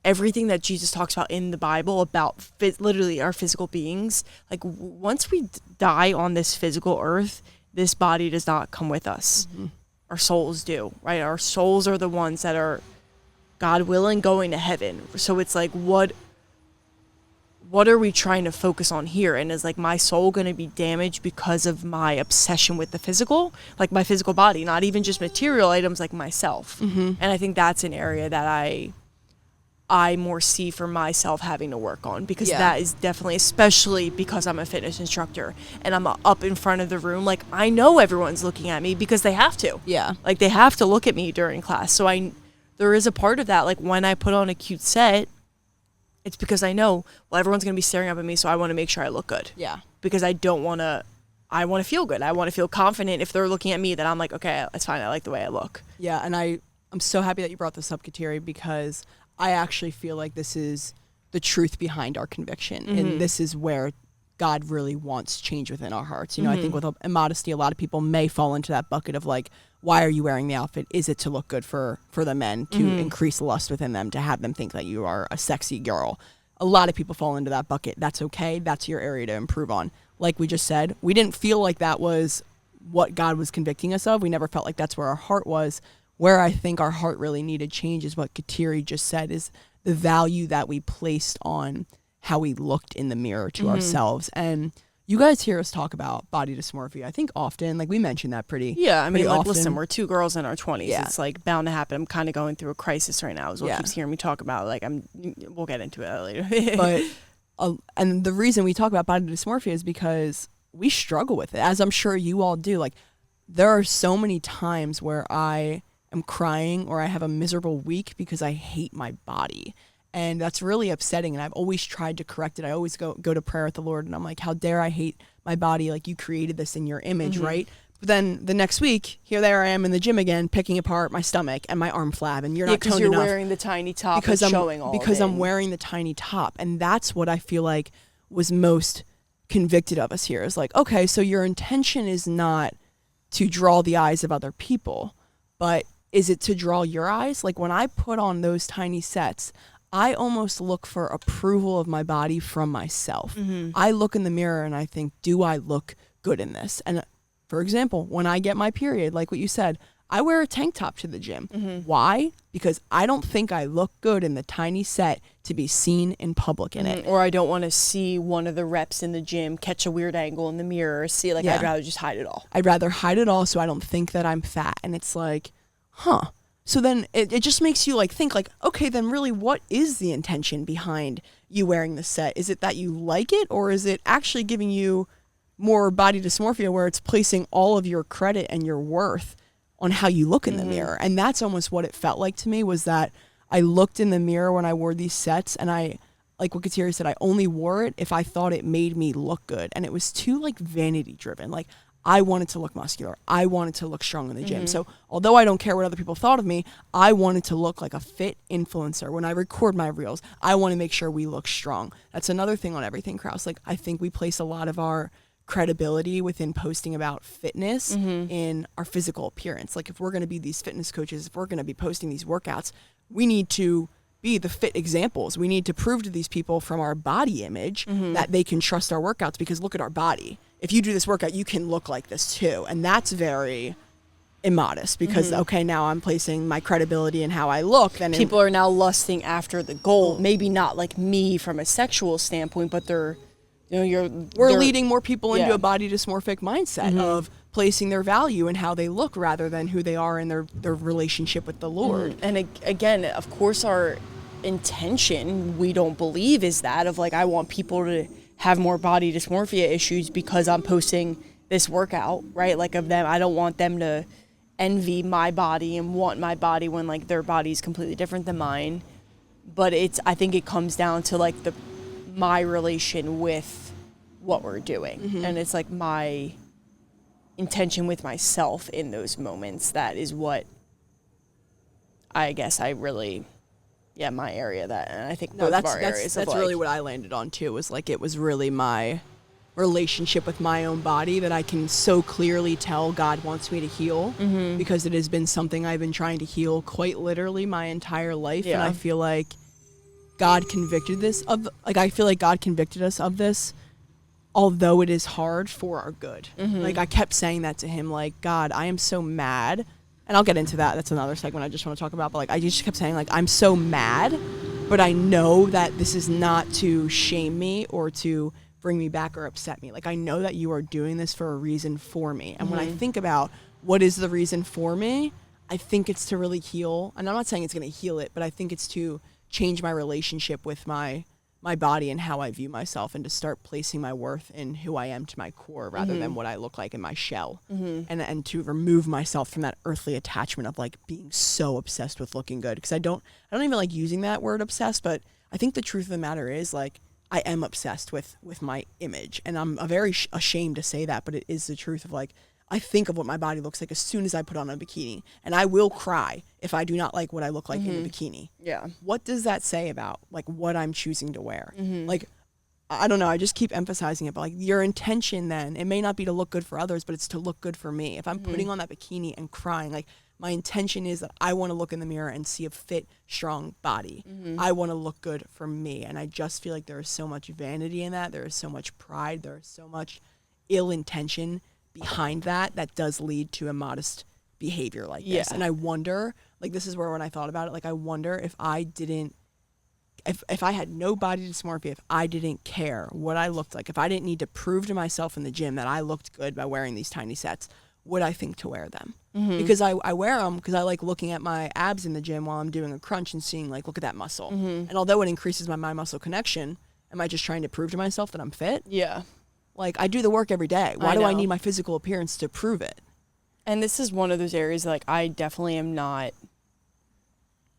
Speaker 1: everything that Jesus talks about in the Bible about literally our physical beings. Like once we die on this physical earth, this body does not come with us. Mm-hmm. Our souls do, right? Our souls are the ones that are, God willing, going to heaven. So it's like, what are we trying to focus on here? And is like my soul going to be damaged because of my obsession with the physical, like my physical body, not even just material items, like myself. Mm-hmm. And I think that's an area that I more see for myself having to work on, because that is definitely, especially because I'm a fitness instructor and I'm up in front of the room, like I know everyone's looking at me because they have to. Yeah. Like they have to look at me during class. So there is a part of that, like when I put on a cute set, it's because I know, well, everyone's going to be staring up at me, so I want to make sure I look good. Yeah. Because I want to feel good. I want to feel confident if they're looking at me that I'm like, okay, it's fine. I like the way I look.
Speaker 2: Yeah. And I'm so happy that you brought this up, Kateri, because I actually feel like this is the truth behind our conviction. Mm-hmm. And this is where God really wants change within our hearts. You know, I think with Modesty, a lot of people may fall into that bucket of like, why are you wearing the outfit? Is it to look good for the men, to increase lust within them, to have them think that you are a sexy girl? A lot of people fall into that bucket. That's okay. That's your area to improve on. Like we just said, we didn't feel like that was what God was convicting us of. We never felt like that's where our heart was. Where I think our heart really needed change is what Kateri just said, is the value that we placed on how we looked in the mirror to ourselves. And you guys hear us talk about body dysmorphia, I think often. Like we mentioned that pretty
Speaker 1: I mean, like,
Speaker 2: often.
Speaker 1: listen, we're two girls in our 20s. Yeah. It's like bound to happen. I'm kind of going through a crisis right now is what keeps hearing me talk about. Like we'll get into it later.
Speaker 2: But and the reason we talk about body dysmorphia is because we struggle with it, as I'm sure you all do. Like there are so many times where I am crying or I have a miserable week because I hate my body. And that's really upsetting. And I've always tried to correct it. I always go to prayer with the Lord and I'm like, how dare I hate my body? Like you created this in your image, right? But then the next week, there I am in the gym again, picking apart my stomach and my arm flab, and you're not toned enough.
Speaker 1: Because you're wearing the tiny top because I'm showing all
Speaker 2: because I'm wearing the tiny top. And that's what I feel like was most convicted of us here. Is like, okay, so your intention is not to draw the eyes of other people, but is it to draw your eyes? Like when I put on those tiny sets, I almost look for approval of my body from myself. I look in the mirror and I think, do I look good in this? And for example, when I get my period, like what you said, I wear a tank top to the gym. Why? Because I don't think I look good in the tiny set to be seen in public in it.
Speaker 1: Or I don't want to see one of the reps in the gym catch a weird angle in the mirror. I'd rather just hide it all.
Speaker 2: I'd rather hide it all so I don't think that I'm fat. And it's like, huh. So then it just makes you like think like, okay, then really what is the intention behind you wearing the set? Is it that you like it, or is it actually giving you more body dysmorphia where it's placing all of your credit and your worth on how you look in the mirror. And that's almost what it felt like to me, was that I looked in the mirror when I wore these sets, and I, like what Kateri said, I only wore it if I thought it made me look good. And it was too like vanity driven. Like, I wanted to look muscular. I wanted to look strong in the gym. So although I don't care what other people thought of me, I wanted to look like a fit influencer. When I record my reels, I want to make sure we look strong. That's another thing on Everything Kraus. Like, I think we place a lot of our credibility within posting about fitness in our physical appearance. Like, if we're going to be these fitness coaches, if we're going to be posting these workouts, we need to be the fit examples. We need to prove to these people from our body image that they can trust our workouts, because look at our body. If you do this workout, you can look like this too. And that's very immodest, because okay, now I'm placing my credibility in how I look. Then
Speaker 1: people are now lusting after the goal. Maybe not like me from a sexual standpoint, but they're,
Speaker 2: we're leading more people into a body dysmorphic mindset of placing their value in how they look rather than who they are in their relationship with the Lord.
Speaker 1: And again, of course, our intention, we don't believe, is that of like, I want people to have more body dysmorphia issues because I'm posting this workout, right? Like, of them, I don't want them to envy my body and want my body when like their body's completely different than mine. But I think it comes down to like my relation with what we're doing. And it's like my intention with myself in those moments. That is what I guess I really, my area, that, and I think both of our areas.
Speaker 2: That's really what I landed on too, was like, it was really my relationship with my own body that I can so clearly tell God wants me to heal, because it has been something I've been trying to heal quite literally my entire life. And I feel like God convicted us of this, although it is hard, for our good. Like, I kept saying that to him, like, God, I am so mad. And I'll get into that. That's another segment I just want to talk about. But like, I just kept saying, like, I'm so mad, but I know that this is not to shame me or to bring me back or upset me. Like, I know that you are doing this for a reason for me. And when I think about what is the reason for me, I think it's to really heal. And I'm not saying it's going to heal it, but I think it's to change my relationship with my body and how I view myself, and to start placing my worth in who I am to my core rather than what I look like in my shell. And to remove myself from that earthly attachment of like being so obsessed with looking good. Because I don't even like using that word obsessed, but I think the truth of the matter is, like, I am obsessed with my image, and I'm very ashamed to say that, but it is the truth of like, I think of what my body looks like as soon as I put on a bikini, and I will cry if I do not like what I look like in a bikini.
Speaker 1: Yeah.
Speaker 2: What does that say about like what I'm choosing to wear? Like, I don't know, I just keep emphasizing it, but like, your intention then, it may not be to look good for others, but it's to look good for me. If I'm putting on that bikini and crying, like, my intention is that I want to look in the mirror and see a fit, strong body. I want to look good for me. And I just feel like there is so much vanity in that. There is so much pride. There is so much ill intention behind that does lead to immodest behavior like this. And I wonder, like, this is where when I thought about it, like, I wonder if if I had no body dysmorphia, if I didn't care what I looked like, if I didn't need to prove to myself in the gym that I looked good by wearing these tiny sets, would I think to wear them? Because I wear them because I like looking at my abs in the gym while I'm doing a crunch and seeing, like, look at that muscle. And although it increases my mind-muscle connection, am I just trying to prove to myself that I'm fit?
Speaker 1: Yeah.
Speaker 2: Like, I do the work every day. Why do I need my physical appearance to prove it?
Speaker 1: And this is one of those areas, like, I definitely am not,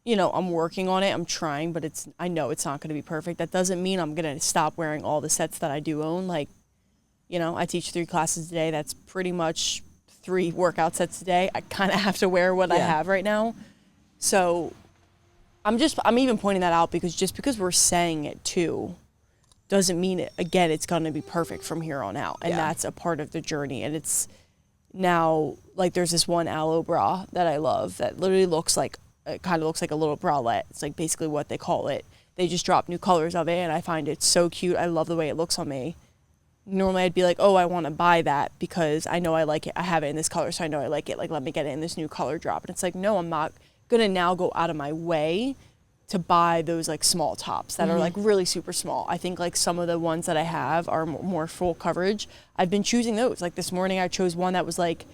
Speaker 1: I'm working on it. I'm trying, but I know it's not going to be perfect. That doesn't mean I'm going to stop wearing all the sets that I do own. Like, I teach 3 classes a day. That's pretty much 3 workout sets a day. I kind of have to wear what I have right now. So I'm even pointing that out because just because we're saying it too doesn't mean it's going to be perfect from here on out. And that's a part of the journey. And it's now, like, there's this one aloe bra that I love that literally it kind of looks like a little bralette. It's like basically what they call it. They just dropped new colors of it, and I find it so cute. I love the way it looks on me. Normally I'd be like, oh, I want to buy that because I know I like it. I have it in this color, so I know I like it. Like, let me get it in this new color drop. And it's like, no, I'm not going to now go out of my way to buy those, like, small tops that are, like, really super small. I think, like, some of the ones that I have are more full coverage. I've been choosing those. Like, this morning I chose one that was, like,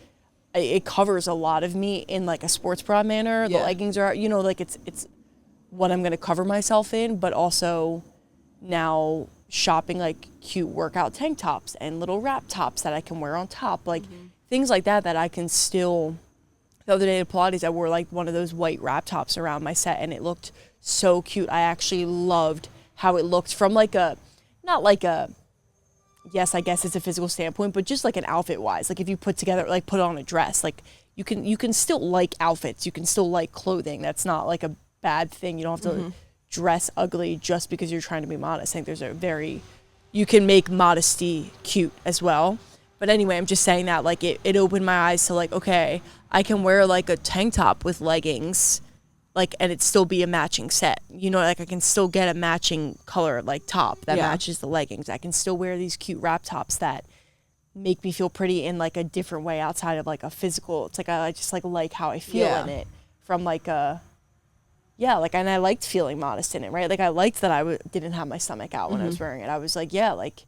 Speaker 1: it covers a lot of me in, like, a sports bra manner. The leggings are, like, it's what I'm going to cover myself in, but also now shopping like cute workout tank tops and little wrap tops that I can wear on top, like things like that I can still. The other day at Pilates, I wore like one of those white wrap tops around my set, and it looked so cute. I actually loved how it looked from like a, not like a, yes, I guess it's a physical standpoint, but just like an outfit wise. Like if you put on a dress, like you can still like outfits. You can still like clothing. That's not like a bad thing. You don't have to dress ugly just because you're trying to be modest. I think you can make modesty cute as well. But anyway, I'm just saying that like it opened my eyes to like, okay, I can wear like a tank top with leggings, like, and it still be a matching set. You know, like I can still get a matching color like top that matches the leggings. I can still wear these cute wrap tops that make me feel pretty in like a different way outside of like a physical. It's like I just like how I feel in it from like a, like, and I liked feeling modest in it, right? Like I liked that I didn't have my stomach out when I was wearing it. I was like, like,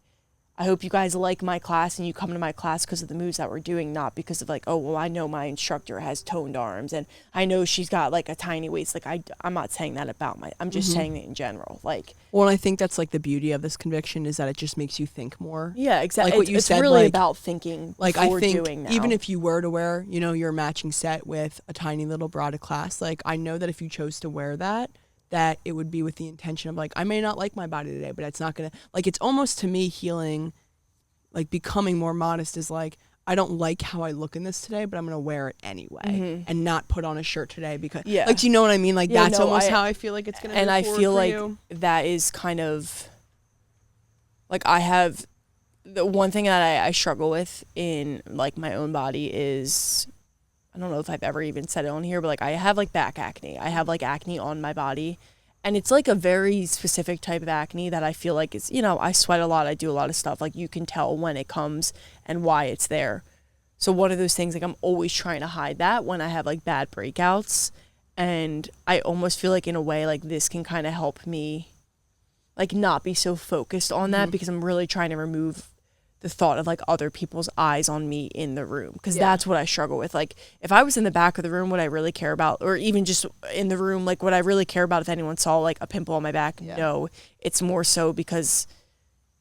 Speaker 1: I hope you guys like my class and you come to my class because of the moves that we're doing, not because of like, oh, well, I know my instructor has toned arms and I know she's got like a tiny waist. Like I'm not saying that about I'm just saying it in general. Like,
Speaker 2: well, I think that's like the beauty of this conviction is that it just makes you think more.
Speaker 1: Yeah, exactly.
Speaker 2: Like what you said,
Speaker 1: really
Speaker 2: like,
Speaker 1: about thinking
Speaker 2: like
Speaker 1: before
Speaker 2: I think
Speaker 1: doing now.
Speaker 2: Even if you were to wear, you know, your matching set with a tiny little bra to class, like I know that if you chose to wear that it would be with the intention of like, I may not like my body today, but it's not gonna, like, it's almost to me healing. Like becoming more modest is like, I don't like how I look in this today, but I'm going to wear it anyway and not put on a shirt today because like, do you know what I mean? Like that's almost how I feel like it's going to be.
Speaker 1: And I feel like that is kind of like, I have the one thing that I struggle with in like my own body is, I don't know if I've ever even said it on here, but like I have like back acne. I have like acne on my body. And it's like a very specific type of acne that I feel like is, you know, I sweat a lot. I do a lot of stuff. Like you can tell when it comes and why it's there. So one of those things, like I'm always trying to hide that when I have like bad breakouts. And I almost feel like in a way like this can kind of help me like not be so focused on that because I'm really trying to remove the thought of like other people's eyes on me in the room, because that's what I struggle with. Like if I was in the back of the room, would I really care about, or even just in the room, like would I really care about if anyone saw like a pimple on my back? No, it's more so because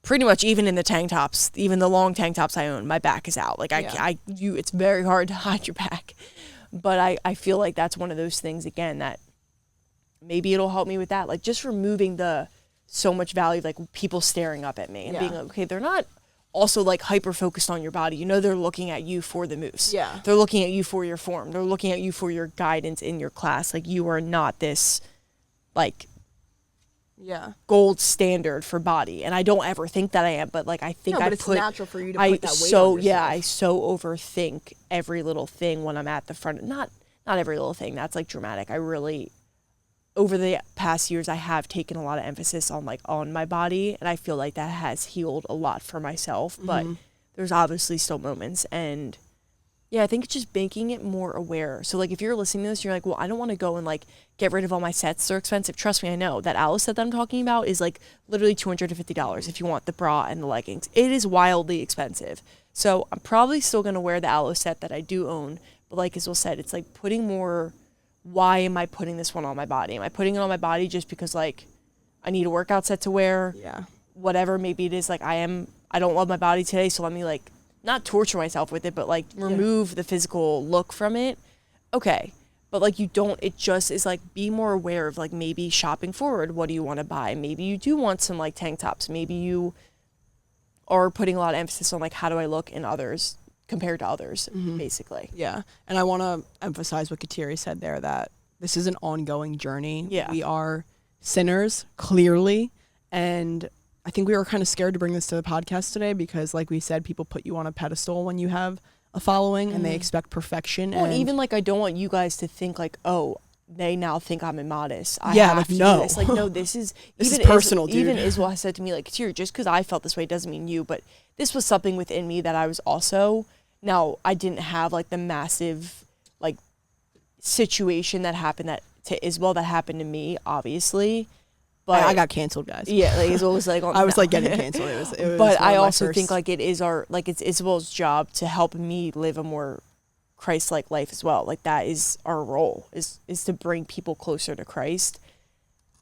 Speaker 1: pretty much even in the tank tops, even the long tank tops I own, my back is out. Like it's very hard to hide your back. But I feel like that's one of those things again that maybe it'll help me with that, like just removing the so much value, like people staring up at me and being like, okay, they're not also like hyper focused on your body. You know, they're looking at you for the moves. Yeah. They're looking at you for your form. They're looking at you for your guidance in your class. Like you are not this like gold standard for body. And I don't ever think that I am, but like I think
Speaker 2: it's natural for you to put that weight on yourself.
Speaker 1: I so overthink every little thing when I'm at the front. Not every little thing. That's like dramatic. I really, over the past years, I have taken a lot of emphasis on like on my body, and I feel like that has healed a lot for myself, but there's obviously still moments. And I think it's just making it more aware. So like if you're listening to this, you're like, well, I don't want to go and like get rid of all my sets. They're expensive. Trust me, I know. That Alice set that I'm talking about is like literally $250 if you want the bra and the leggings. It is wildly expensive. So I'm probably still going to wear the Aloe set that I do own, but like as Will said, it's like putting more, why am I putting this one on my body? Am I putting it on my body just because like I need a workout set to wear? Yeah. Whatever, maybe it is like I don't love my body today, so let me like not torture myself with it, but like remove the physical look from it. Okay. But like it just is like be more aware of like maybe shopping forward. What do you want to buy? Maybe you do want some like tank tops. Maybe you are putting a lot of emphasis on like how do I look in others compared to others, basically.
Speaker 2: Yeah. And I want to emphasize what Kateri said there, that this is an ongoing journey. Yeah. We are sinners, clearly. And I think we were kind of scared to bring this to the podcast today because, like we said, people put you on a pedestal when you have a following and they expect perfection.
Speaker 1: Well, and even like I don't want you guys to think like, oh, they now think I'm immodest.
Speaker 2: No.
Speaker 1: Like, no, this is
Speaker 2: this is personal, dude.
Speaker 1: Even Iswell has said to me, like, Kateri, just because I felt this way doesn't mean you, but this was something within me that I was also. Now, I didn't have like the massive like situation that happened to Isabel that happened to me, obviously. But
Speaker 2: I got canceled, guys.
Speaker 1: Yeah, like Isabel was like,
Speaker 2: I was like getting canceled. It was
Speaker 1: but I also think like it's Isabel's job to help me live a more Christ-like life as well. Like that is our role is to bring people closer to Christ.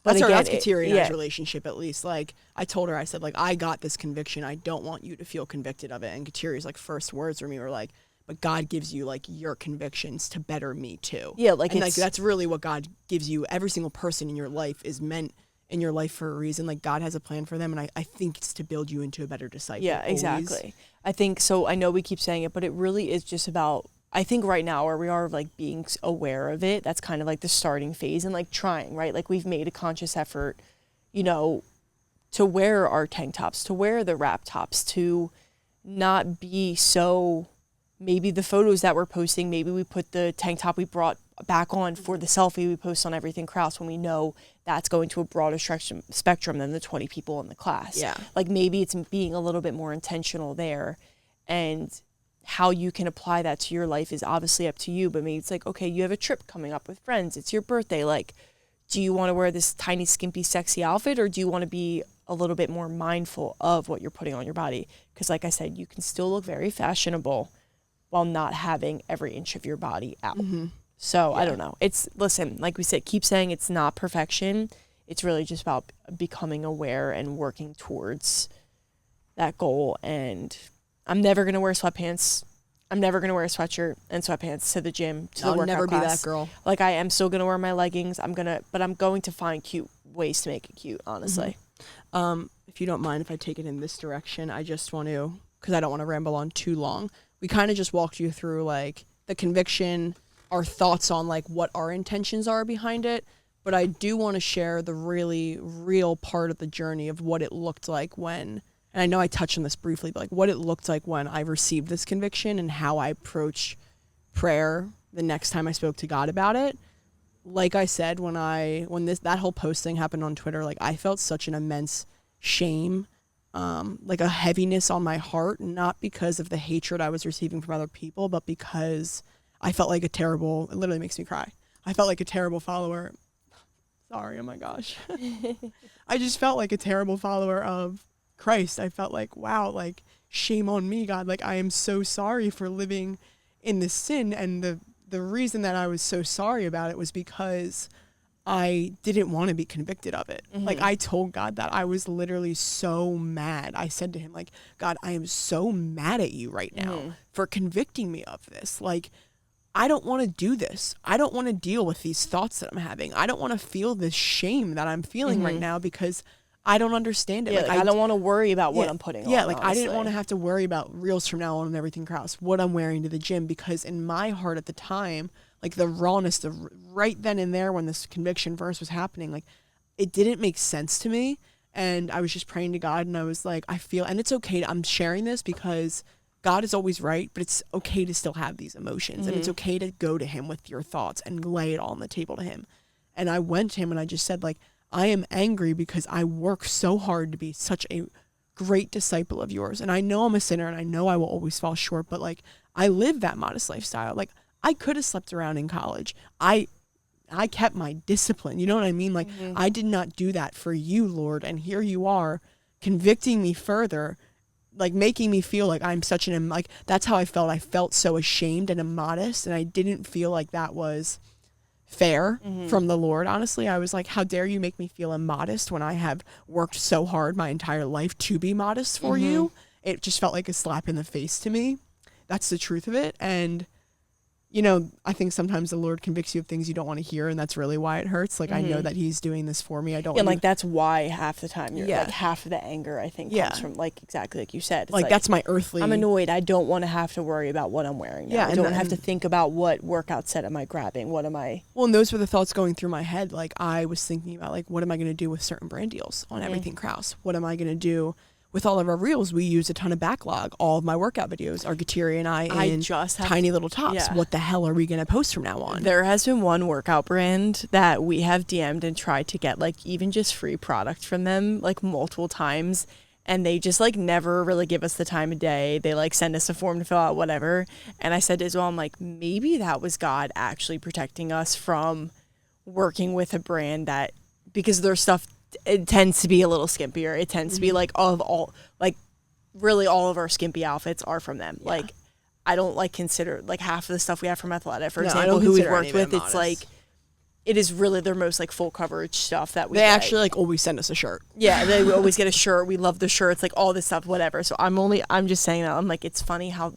Speaker 1: But
Speaker 2: That's
Speaker 1: again,
Speaker 2: that's Kateri and I's
Speaker 1: yeah,
Speaker 2: relationship, at least. Like, I told her, I said, like, I got this conviction. I don't want you to feel convicted of it. And Kateri's, like, first words for me were like, but God gives you, like, your convictions to better me, too.
Speaker 1: yeah, like,
Speaker 2: And,
Speaker 1: it's,
Speaker 2: like, that's really what God gives you. Every single person in your life is meant in your life for a reason. Like, God has a plan for them, and I think it's to build you into a better disciple.
Speaker 1: yeah,
Speaker 2: always.
Speaker 1: exactly. I think, so I know we keep saying it, but it really is just about, I think right now where we are, like, being aware of it, that's kind of like the starting phase, and like trying, right? Like, we've made a conscious effort, you know, to wear our tank tops, to wear the wrap tops, to not be so, maybe the photos that we're posting, maybe we put the tank top we brought back on for the selfie we post on Everything Kraus when we know that's going to a broader spectrum than the 20 people in the class.
Speaker 2: Yeah.
Speaker 1: Like, maybe it's being a little bit more intentional there, and how you can apply that to your life is obviously up to you. But maybe it's like, okay, you have a trip coming up with friends, it's your birthday, like, do you want to wear this tiny, skimpy, sexy outfit, or do you want to be a little bit more mindful of what you're putting on your body? Because like I said, you can still look very fashionable while not having every inch of your body out. So I don't know. It's, listen, like we said, keep saying it's not perfection. It's really just about becoming aware and working towards that goal. And I'm never going to wear sweatpants. I'm never going to wear a sweatshirt and sweatpants to the gym, to the
Speaker 2: I'll
Speaker 1: workout
Speaker 2: never be
Speaker 1: class.
Speaker 2: that girl.
Speaker 1: Like, I am still going to wear my leggings. But I'm going to find cute ways to make it cute, honestly.
Speaker 2: If you don't mind if I take it in this direction, I just want to, because I don't want to ramble on too long. We kind of just walked you through, like, the conviction, our thoughts on, like, what our intentions are behind it. But I do want to share the really real part of the journey of what it looked like when, and I know I touched on this briefly, but like what it looked like when I received this conviction and how I approached prayer the next time I spoke to God about it. Like I said, when that whole post thing happened on Twitter, like, I felt such an immense shame, like a heaviness on my heart, not because of the hatred I was receiving from other people, but because I felt like it literally makes me cry. I felt like a terrible follower. Sorry, oh my gosh. I just felt like a terrible follower of Christ. I felt like, wow, like, shame on me, God. Like, I am so sorry for living in this sin. And the reason that I was so sorry about it was because I didn't want to be convicted of it. Like, I told God that I was literally so mad. I said to him, like, God, I am so mad at you right now for convicting me of this. Like, I don't want to do this. I don't want to deal with these thoughts that I'm having. I don't want to feel this shame that I'm feeling right now because I don't understand it.
Speaker 1: Yeah, like, I don't want to worry about what I'm putting on.
Speaker 2: Yeah, like,
Speaker 1: honestly.
Speaker 2: I didn't want to have to worry about reels from now on and Everything Kraus, what I'm wearing to the gym, because in my heart at the time, like, the rawness of right then and there when this conviction verse was happening, like, it didn't make sense to me. And I was just praying to God, and I was like, I feel, and it's okay. I'm sharing this because God is always right, but it's okay to still have these emotions, and it's okay to go to him with your thoughts and lay it all on the table to him. And I went to him and I just said, like, I am angry because I work so hard to be such a great disciple of yours. And I know I'm a sinner, and I know I will always fall short, but, like, I live that modest lifestyle. Like, I could have slept around in college. I kept my discipline. You know what I mean? Like, I did not do that for you, Lord. And here you are convicting me further, like, making me feel like I'm such an, like, that's how I felt. I felt so ashamed and immodest, and I didn't feel like that was fair from the Lord. Honestly, I was like, how dare you make me feel immodest when I have worked so hard my entire life to be modest for you? It just felt like a slap in the face to me. That's the truth of it. And, you know, I think sometimes the Lord convicts you of things you don't want to hear, and that's really why it hurts. Like, I know that he's doing this for me. I don't.
Speaker 1: Yeah, like, that's why half the time you're,
Speaker 2: Yeah.
Speaker 1: like, half of the anger, I think, comes from, like, exactly like you said. It's
Speaker 2: like, that's my earthly.
Speaker 1: I'm annoyed. I don't want to have to worry about what I'm wearing now.
Speaker 2: Yeah,
Speaker 1: I don't have to think about what workout set am I grabbing. What am I?
Speaker 2: Well, and those were the thoughts going through my head. Like, I was thinking about, like, what am I going to do with certain brand deals on Everything Kraus? What am I going to do with all of our reels? We use a ton of backlog. All of my workout videos are Kateri and I in
Speaker 1: just have
Speaker 2: tiny little tops.
Speaker 1: yeah.
Speaker 2: What the hell are we going to post from now on?
Speaker 1: There has been one workout brand that we have DM'd and tried to get, like, even just free product from them, like, multiple times. And they just, like, never really give us the time of day. They, like, send us a form to fill out, whatever. And I said to Isabel, I'm like, maybe that was God actually protecting us from working with a brand that, because their stuff, it tends to be a little skimpier. It tends to be, like, really all of our skimpy outfits are from them.
Speaker 2: Yeah.
Speaker 1: Like, I don't, like, consider, like, half of the stuff we have from Athleta, for
Speaker 2: No, I
Speaker 1: example,
Speaker 2: don't
Speaker 1: who we've
Speaker 2: consider any
Speaker 1: worked
Speaker 2: of it
Speaker 1: with, it's
Speaker 2: modest.
Speaker 1: like, it is really their most like full coverage stuff that we
Speaker 2: They
Speaker 1: get.
Speaker 2: actually like always send us a shirt.
Speaker 1: Yeah, they always get a shirt. We love the shirts, like all this stuff, whatever. So I'm just saying that. I'm like, it's funny how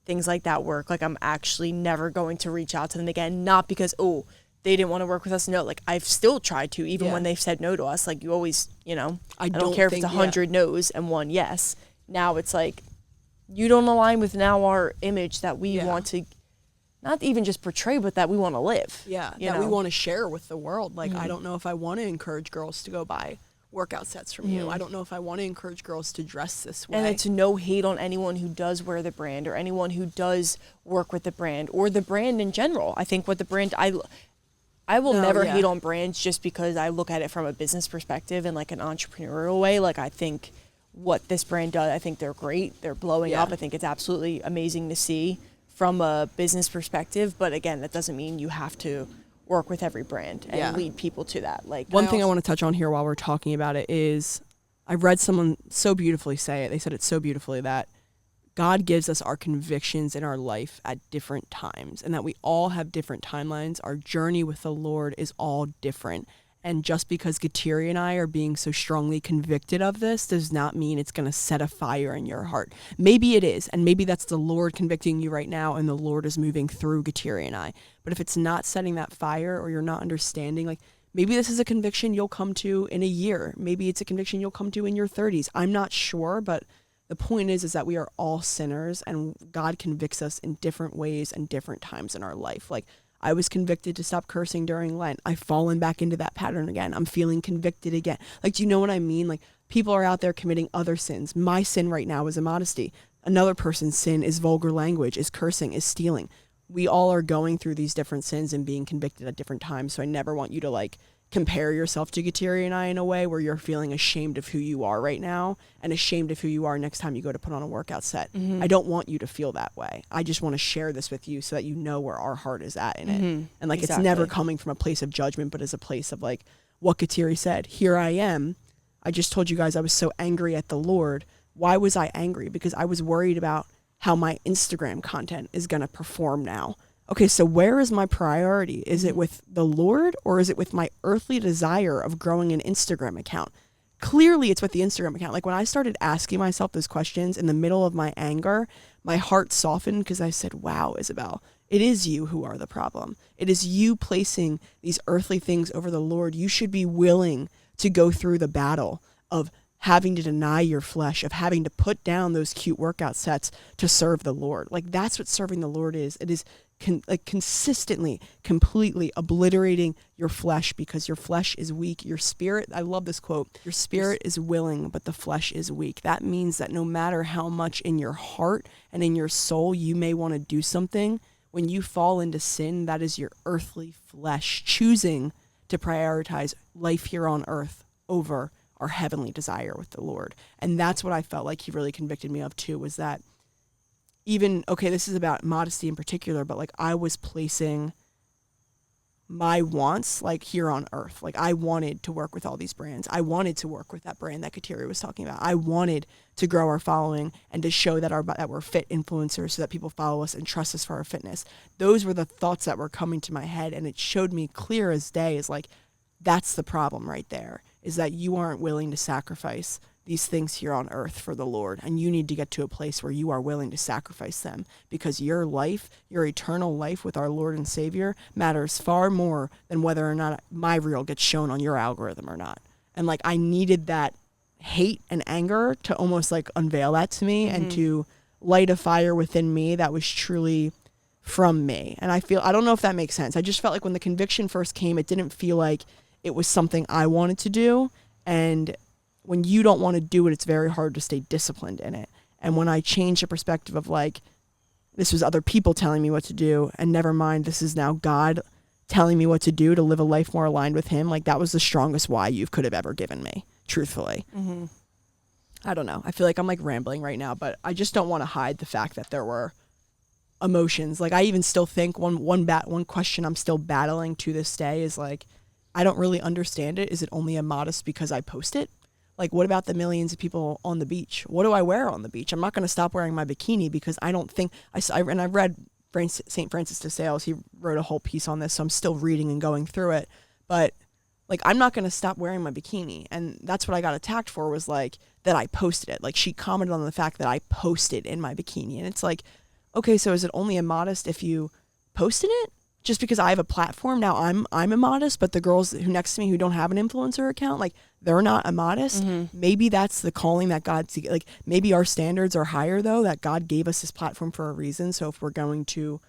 Speaker 1: things like that work. Like I'm actually never going to reach out to them again. Not because, oh, they didn't want to work with us. No, like I've still tried to, even when they've said no to us. Like you always, you know, I don't care if it's 100 no's and 1 yes. Now it's like, you don't align with now our image that we want to, not even just portray, but that we want to live.
Speaker 2: Yeah, that we want to share with the world. Like, I don't know if I want to encourage girls to go buy workout sets from you. I don't know if I want to encourage girls to dress this way.
Speaker 1: And it's no hate on anyone who does wear the brand or anyone who does work with the brand or the brand in general. I think what the brand, I will never hate on brands just because I look at it from a business perspective and like an entrepreneurial way. Like I think what this brand does, I think they're great. They're blowing up. I think it's absolutely amazing to see from a business perspective, but again, that doesn't mean you have to work with every brand and lead people to that. Like
Speaker 2: one thing I want to touch on here while we're talking about it is I've read someone so beautifully say it. They said it so beautifully that God gives us our convictions in our life at different times and that we all have different timelines. Our journey with the Lord is all different. And just because Gatiri and I are being so strongly convicted of this does not mean it's going to set a fire in your heart. Maybe it is, and maybe that's the Lord convicting you right now, and the Lord is moving through Gatiri and I. But if it's not setting that fire or you're not understanding, like maybe this is a conviction you'll come to in a year. Maybe it's a conviction you'll come to in your 30s. I'm not sure, but the point is that we are all sinners, and God convicts us in different ways and different times in our life. Like, I was convicted to stop cursing during Lent. I've fallen back into that pattern again. I'm feeling convicted again. Like, do you know what I mean? Like, people are out there committing other sins. My sin right now is immodesty. Another person's sin is vulgar language, is cursing, is stealing. We all are going through these different sins and being convicted at different times. So I never want you to like compare yourself to Gatiri and I in a way where you're feeling ashamed of who you are right now and ashamed of who you are next time you go to put on a workout set. I don't want you to feel that way. I just want to share this with you so that you know where our heart is at in it. And like, it's never coming from a place of judgment, but as a place of like what Gatiri said, here I am. I just told you guys I was so angry at the Lord. Why was I angry? Because I was worried about how my Instagram content is going to perform now. Okay, so where is my priority? Is it with the Lord or is it with my earthly desire of growing an Instagram account? Clearly, it's with the Instagram account. Like when I started asking myself those questions in the middle of my anger, my heart softened because I said, wow, Isabel, it is you who are the problem. It is you placing these earthly things over the Lord. You should be willing to go through the battle of having to deny your flesh, of having to put down those cute workout sets to serve the Lord. Like that's what serving the Lord is. It is consistently, completely obliterating your flesh because your flesh is weak. Your spirit, I love this quote, your spirit is willing, but the flesh is weak. That means that no matter how much in your heart and in your soul you may want to do something, when you fall into sin, that is your earthly flesh choosing to prioritize life here on earth over our heavenly desire with the Lord. And that's what I felt like he really convicted me of too, was that even, okay, this is about modesty in particular, but like I was placing my wants like here on earth. Like I wanted to work with all these brands. I wanted to work with that brand that Gatiri was talking about. I wanted to grow our following and to show that that we're fit influencers so that people follow us and trust us for our fitness. Those were the thoughts that were coming to my head, and it showed me clear as day is like, that's the problem right there, is that you aren't willing to sacrifice these things here on earth for the Lord. And you need to get to a place where you are willing to sacrifice them, because your life, your eternal life with our Lord and Savior matters far more than whether or not my reel gets shown on your algorithm or not. And like, I needed that hate and anger to almost like unveil that to me and to light a fire within me that was truly from me. And I don't know if that makes sense. I just felt like when the conviction first came, it didn't feel like it was something I wanted to do. And when you don't want to do it, it's very hard to stay disciplined in it. And when I changed the perspective of like, this was other people telling me what to do, and never mind, this is now God telling me what to do to live a life more aligned with him, like that was the strongest why you could have ever given me, truthfully. I don't know. I feel like I'm like rambling right now, but I just don't want to hide the fact that there were emotions. Like I even still think one question I'm still battling to this day is like, I don't really understand it. Is it only immodest because I post it? Like, what about the millions of people on the beach? What do I wear on the beach? I'm not going to stop wearing my bikini because I don't think, and I've read St. Francis de Sales, he wrote a whole piece on this, so I'm still reading and going through it. But like, I'm not going to stop wearing my bikini. And that's what I got attacked for, was like that I posted it. Like, she commented on the fact that I posted in my bikini. And it's like, okay, so is it only immodest if you posted it? Just because I have a platform now, I'm immodest, but the girls who next to me who don't have an influencer account, like, they're not immodest. Maybe that's the calling that God's, like, maybe our standards are higher, though, that God gave us this platform for a reason. So if we're going to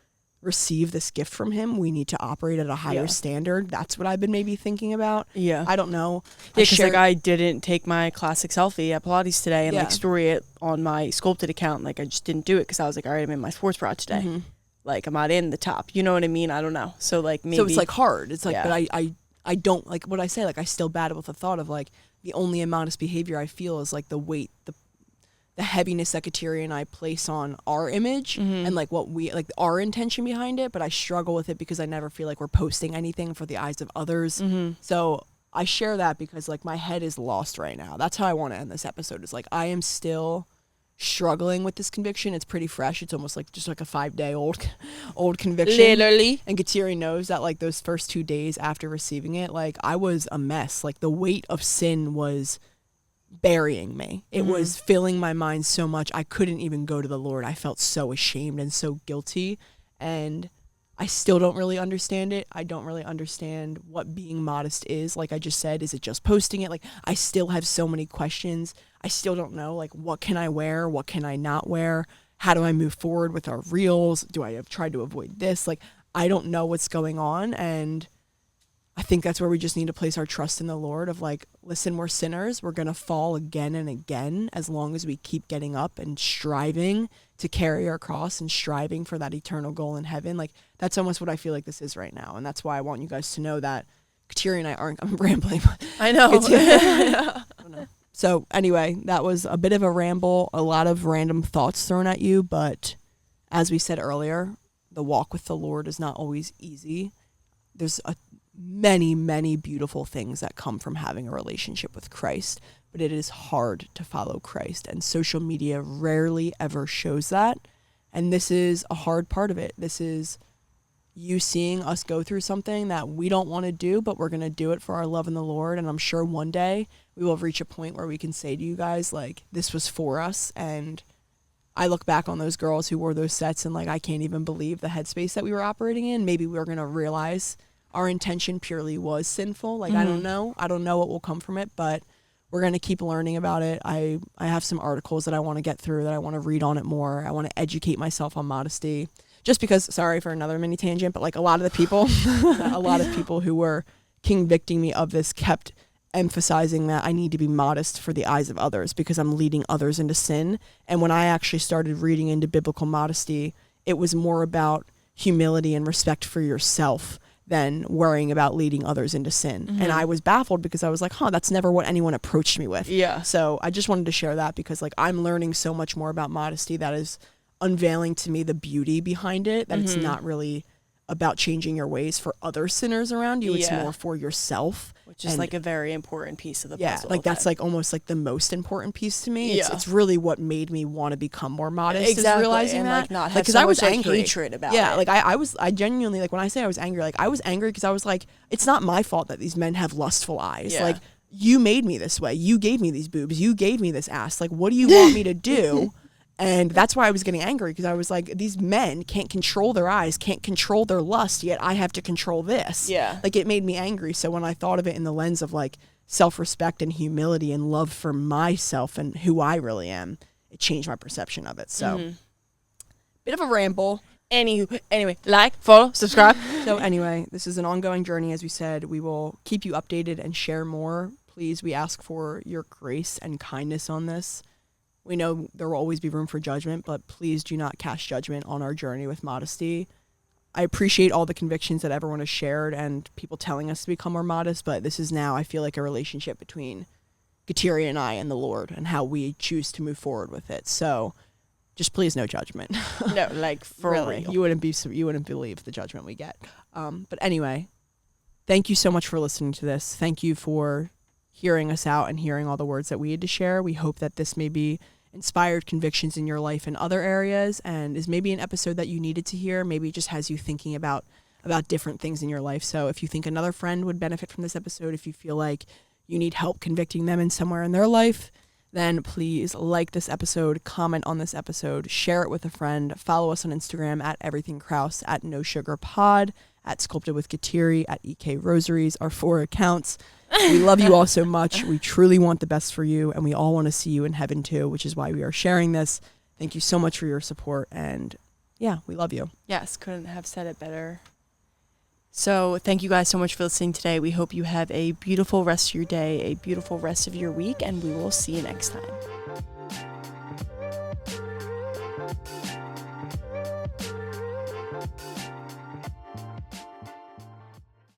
Speaker 2: receive this gift from him, we need to operate at a higher standard. That's what I've been maybe thinking about.
Speaker 1: I
Speaker 2: don't know.
Speaker 1: Yeah, because like, I didn't take my classic selfie at Pilates today and like story it on my sculpted account. Like, I just didn't do it because I was like, all right, I'm in my sports bra today. Like, I'm not in the top, you know what I mean? I don't know. So like, maybe,
Speaker 2: so it's like hard. It's like, but I don't, like what I say, like, I still battle with the thought of like, the only immodest behavior I feel is like the weight, the heaviness that Kateria and I place on our image and like what we, like our intention behind it. But I struggle with it because I never feel like we're posting anything for the eyes of others. So I share that because like my head is lost right now. That's how I want to end this episode, is like, I am still struggling with this conviction. It's pretty fresh. It's almost like just like a 5-day old conviction.
Speaker 1: Literally.
Speaker 2: And Kateria knows that like those first 2 days after receiving it, like I was a mess. Like the weight of sin was burying me. It was filling my mind so much I couldn't even go to the Lord. I felt so ashamed and so guilty, and I still don't really understand it. I don't really understand what being modest is. Like I just said, is it just posting it? Like, I still have so many questions. I still don't know, like, what can I wear? What can I not wear? How do I move forward with our reels? Do I have tried to avoid this? Like, I don't know what's going on. And I think that's where we just need to place our trust in the Lord of like, listen, we're sinners. We're going to fall again and again as long as we keep getting up and striving to carry our cross and striving for that eternal goal in heaven. Like, that's almost what I feel like this is right now. And that's why I want you guys to know that Kateria and I aren't, I'm rambling.
Speaker 1: I know.
Speaker 2: I don't know. So anyway, that was a bit of a ramble, a lot of random thoughts thrown at you. But as we said earlier, the walk with the Lord is not always easy. There's many, many beautiful things that come from having a relationship with Christ, but it is hard to follow Christ, and social media rarely ever shows that. And this is a hard part of it. This is you seeing us go through something that we don't want to do, but we're going to do it for our love in the Lord. And I'm sure one day we will reach a point where we can say to you guys, like, this was for us. And I look back on those girls who wore those sets and like, I can't even believe the headspace that we were operating in. Maybe we're going to realize our intention purely was sinful. Like, I don't know what will come from it, but we're going to keep learning about it. I have some articles that I want to get through, that I want to read on it more. I want to educate myself on modesty, just because, sorry for another mini tangent, but like a lot of the people who were convicting me of this kept emphasizing that I need to be modest for the eyes of others because I'm leading others into sin. And when I actually started reading into biblical modesty, it was more about humility and respect for yourself than worrying about leading others into sin. And I was baffled because I was like, that's never what anyone approached me with.
Speaker 1: Yeah.
Speaker 2: So I just wanted to share that because like I'm learning so much more about modesty that is unveiling to me the beauty behind it, that it's not really about changing your ways for other sinners around you. It's more for yourself.
Speaker 1: Which is like a very important piece of the puzzle.
Speaker 2: Yeah, like that's like almost like the most important piece to me. It's really what made me want to become more modest.
Speaker 1: Exactly.
Speaker 2: Is realizing
Speaker 1: and
Speaker 2: that.
Speaker 1: like not have
Speaker 2: like, 'cause
Speaker 1: so
Speaker 2: I was
Speaker 1: much
Speaker 2: angry.
Speaker 1: hatred about it.
Speaker 2: Yeah, like I genuinely, like when I say I was angry, like I was angry because I was like, it's not my fault that these men have lustful eyes.
Speaker 1: Yeah.
Speaker 2: Like, you made me this way. You gave me these boobs. You gave me this ass. Like, what do you want me to do? And that's why I was getting angry, because I was like, these men can't control their eyes, can't control their lust, yet I have to control this.
Speaker 1: Yeah.
Speaker 2: Like, it made me angry. So when I thought of it in the lens of like self-respect and humility and love for myself and who I really am, it changed my perception of it. So bit of a ramble.
Speaker 1: Anyway, like, follow, subscribe.
Speaker 2: So anyway, this is an ongoing journey. As we said, we will keep you updated and share more. Please, we ask for your grace and kindness on this. We know there will always be room for judgment, but please do not cast judgment on our journey with modesty. I appreciate all the convictions that everyone has shared and people telling us to become more modest, but this is now, I feel like, a relationship between Kateria and I and the Lord and how we choose to move forward with it. So just please, no judgment.
Speaker 1: No, like, for
Speaker 2: really,
Speaker 1: real.
Speaker 2: you wouldn't believe the judgment we get. But anyway, thank you so much for listening to this. Thank you for hearing us out and hearing all the words that we had to share. We hope that this maybe inspired convictions in your life in other areas, and is maybe an episode that you needed to hear. Maybe it just has you thinking about different things in your life. So if you think another friend would benefit from this episode, if you feel like you need help convicting them in somewhere in their life, then please like this episode, comment on this episode, share it with a friend, follow us on Instagram at everythingkraus, at nosugarpod, at sculptedwithgatiri, at EK Rosaries, our 4 accounts. We love you all so much. We truly want the best for you, and we all want to see you in heaven too, which is why we are sharing this. Thank you so much for your support, and yeah, we love you.
Speaker 1: Yes, couldn't have said it better. So thank you guys so much for listening today. We hope you have a beautiful rest of your day, a beautiful rest of your week, and we will see you next time.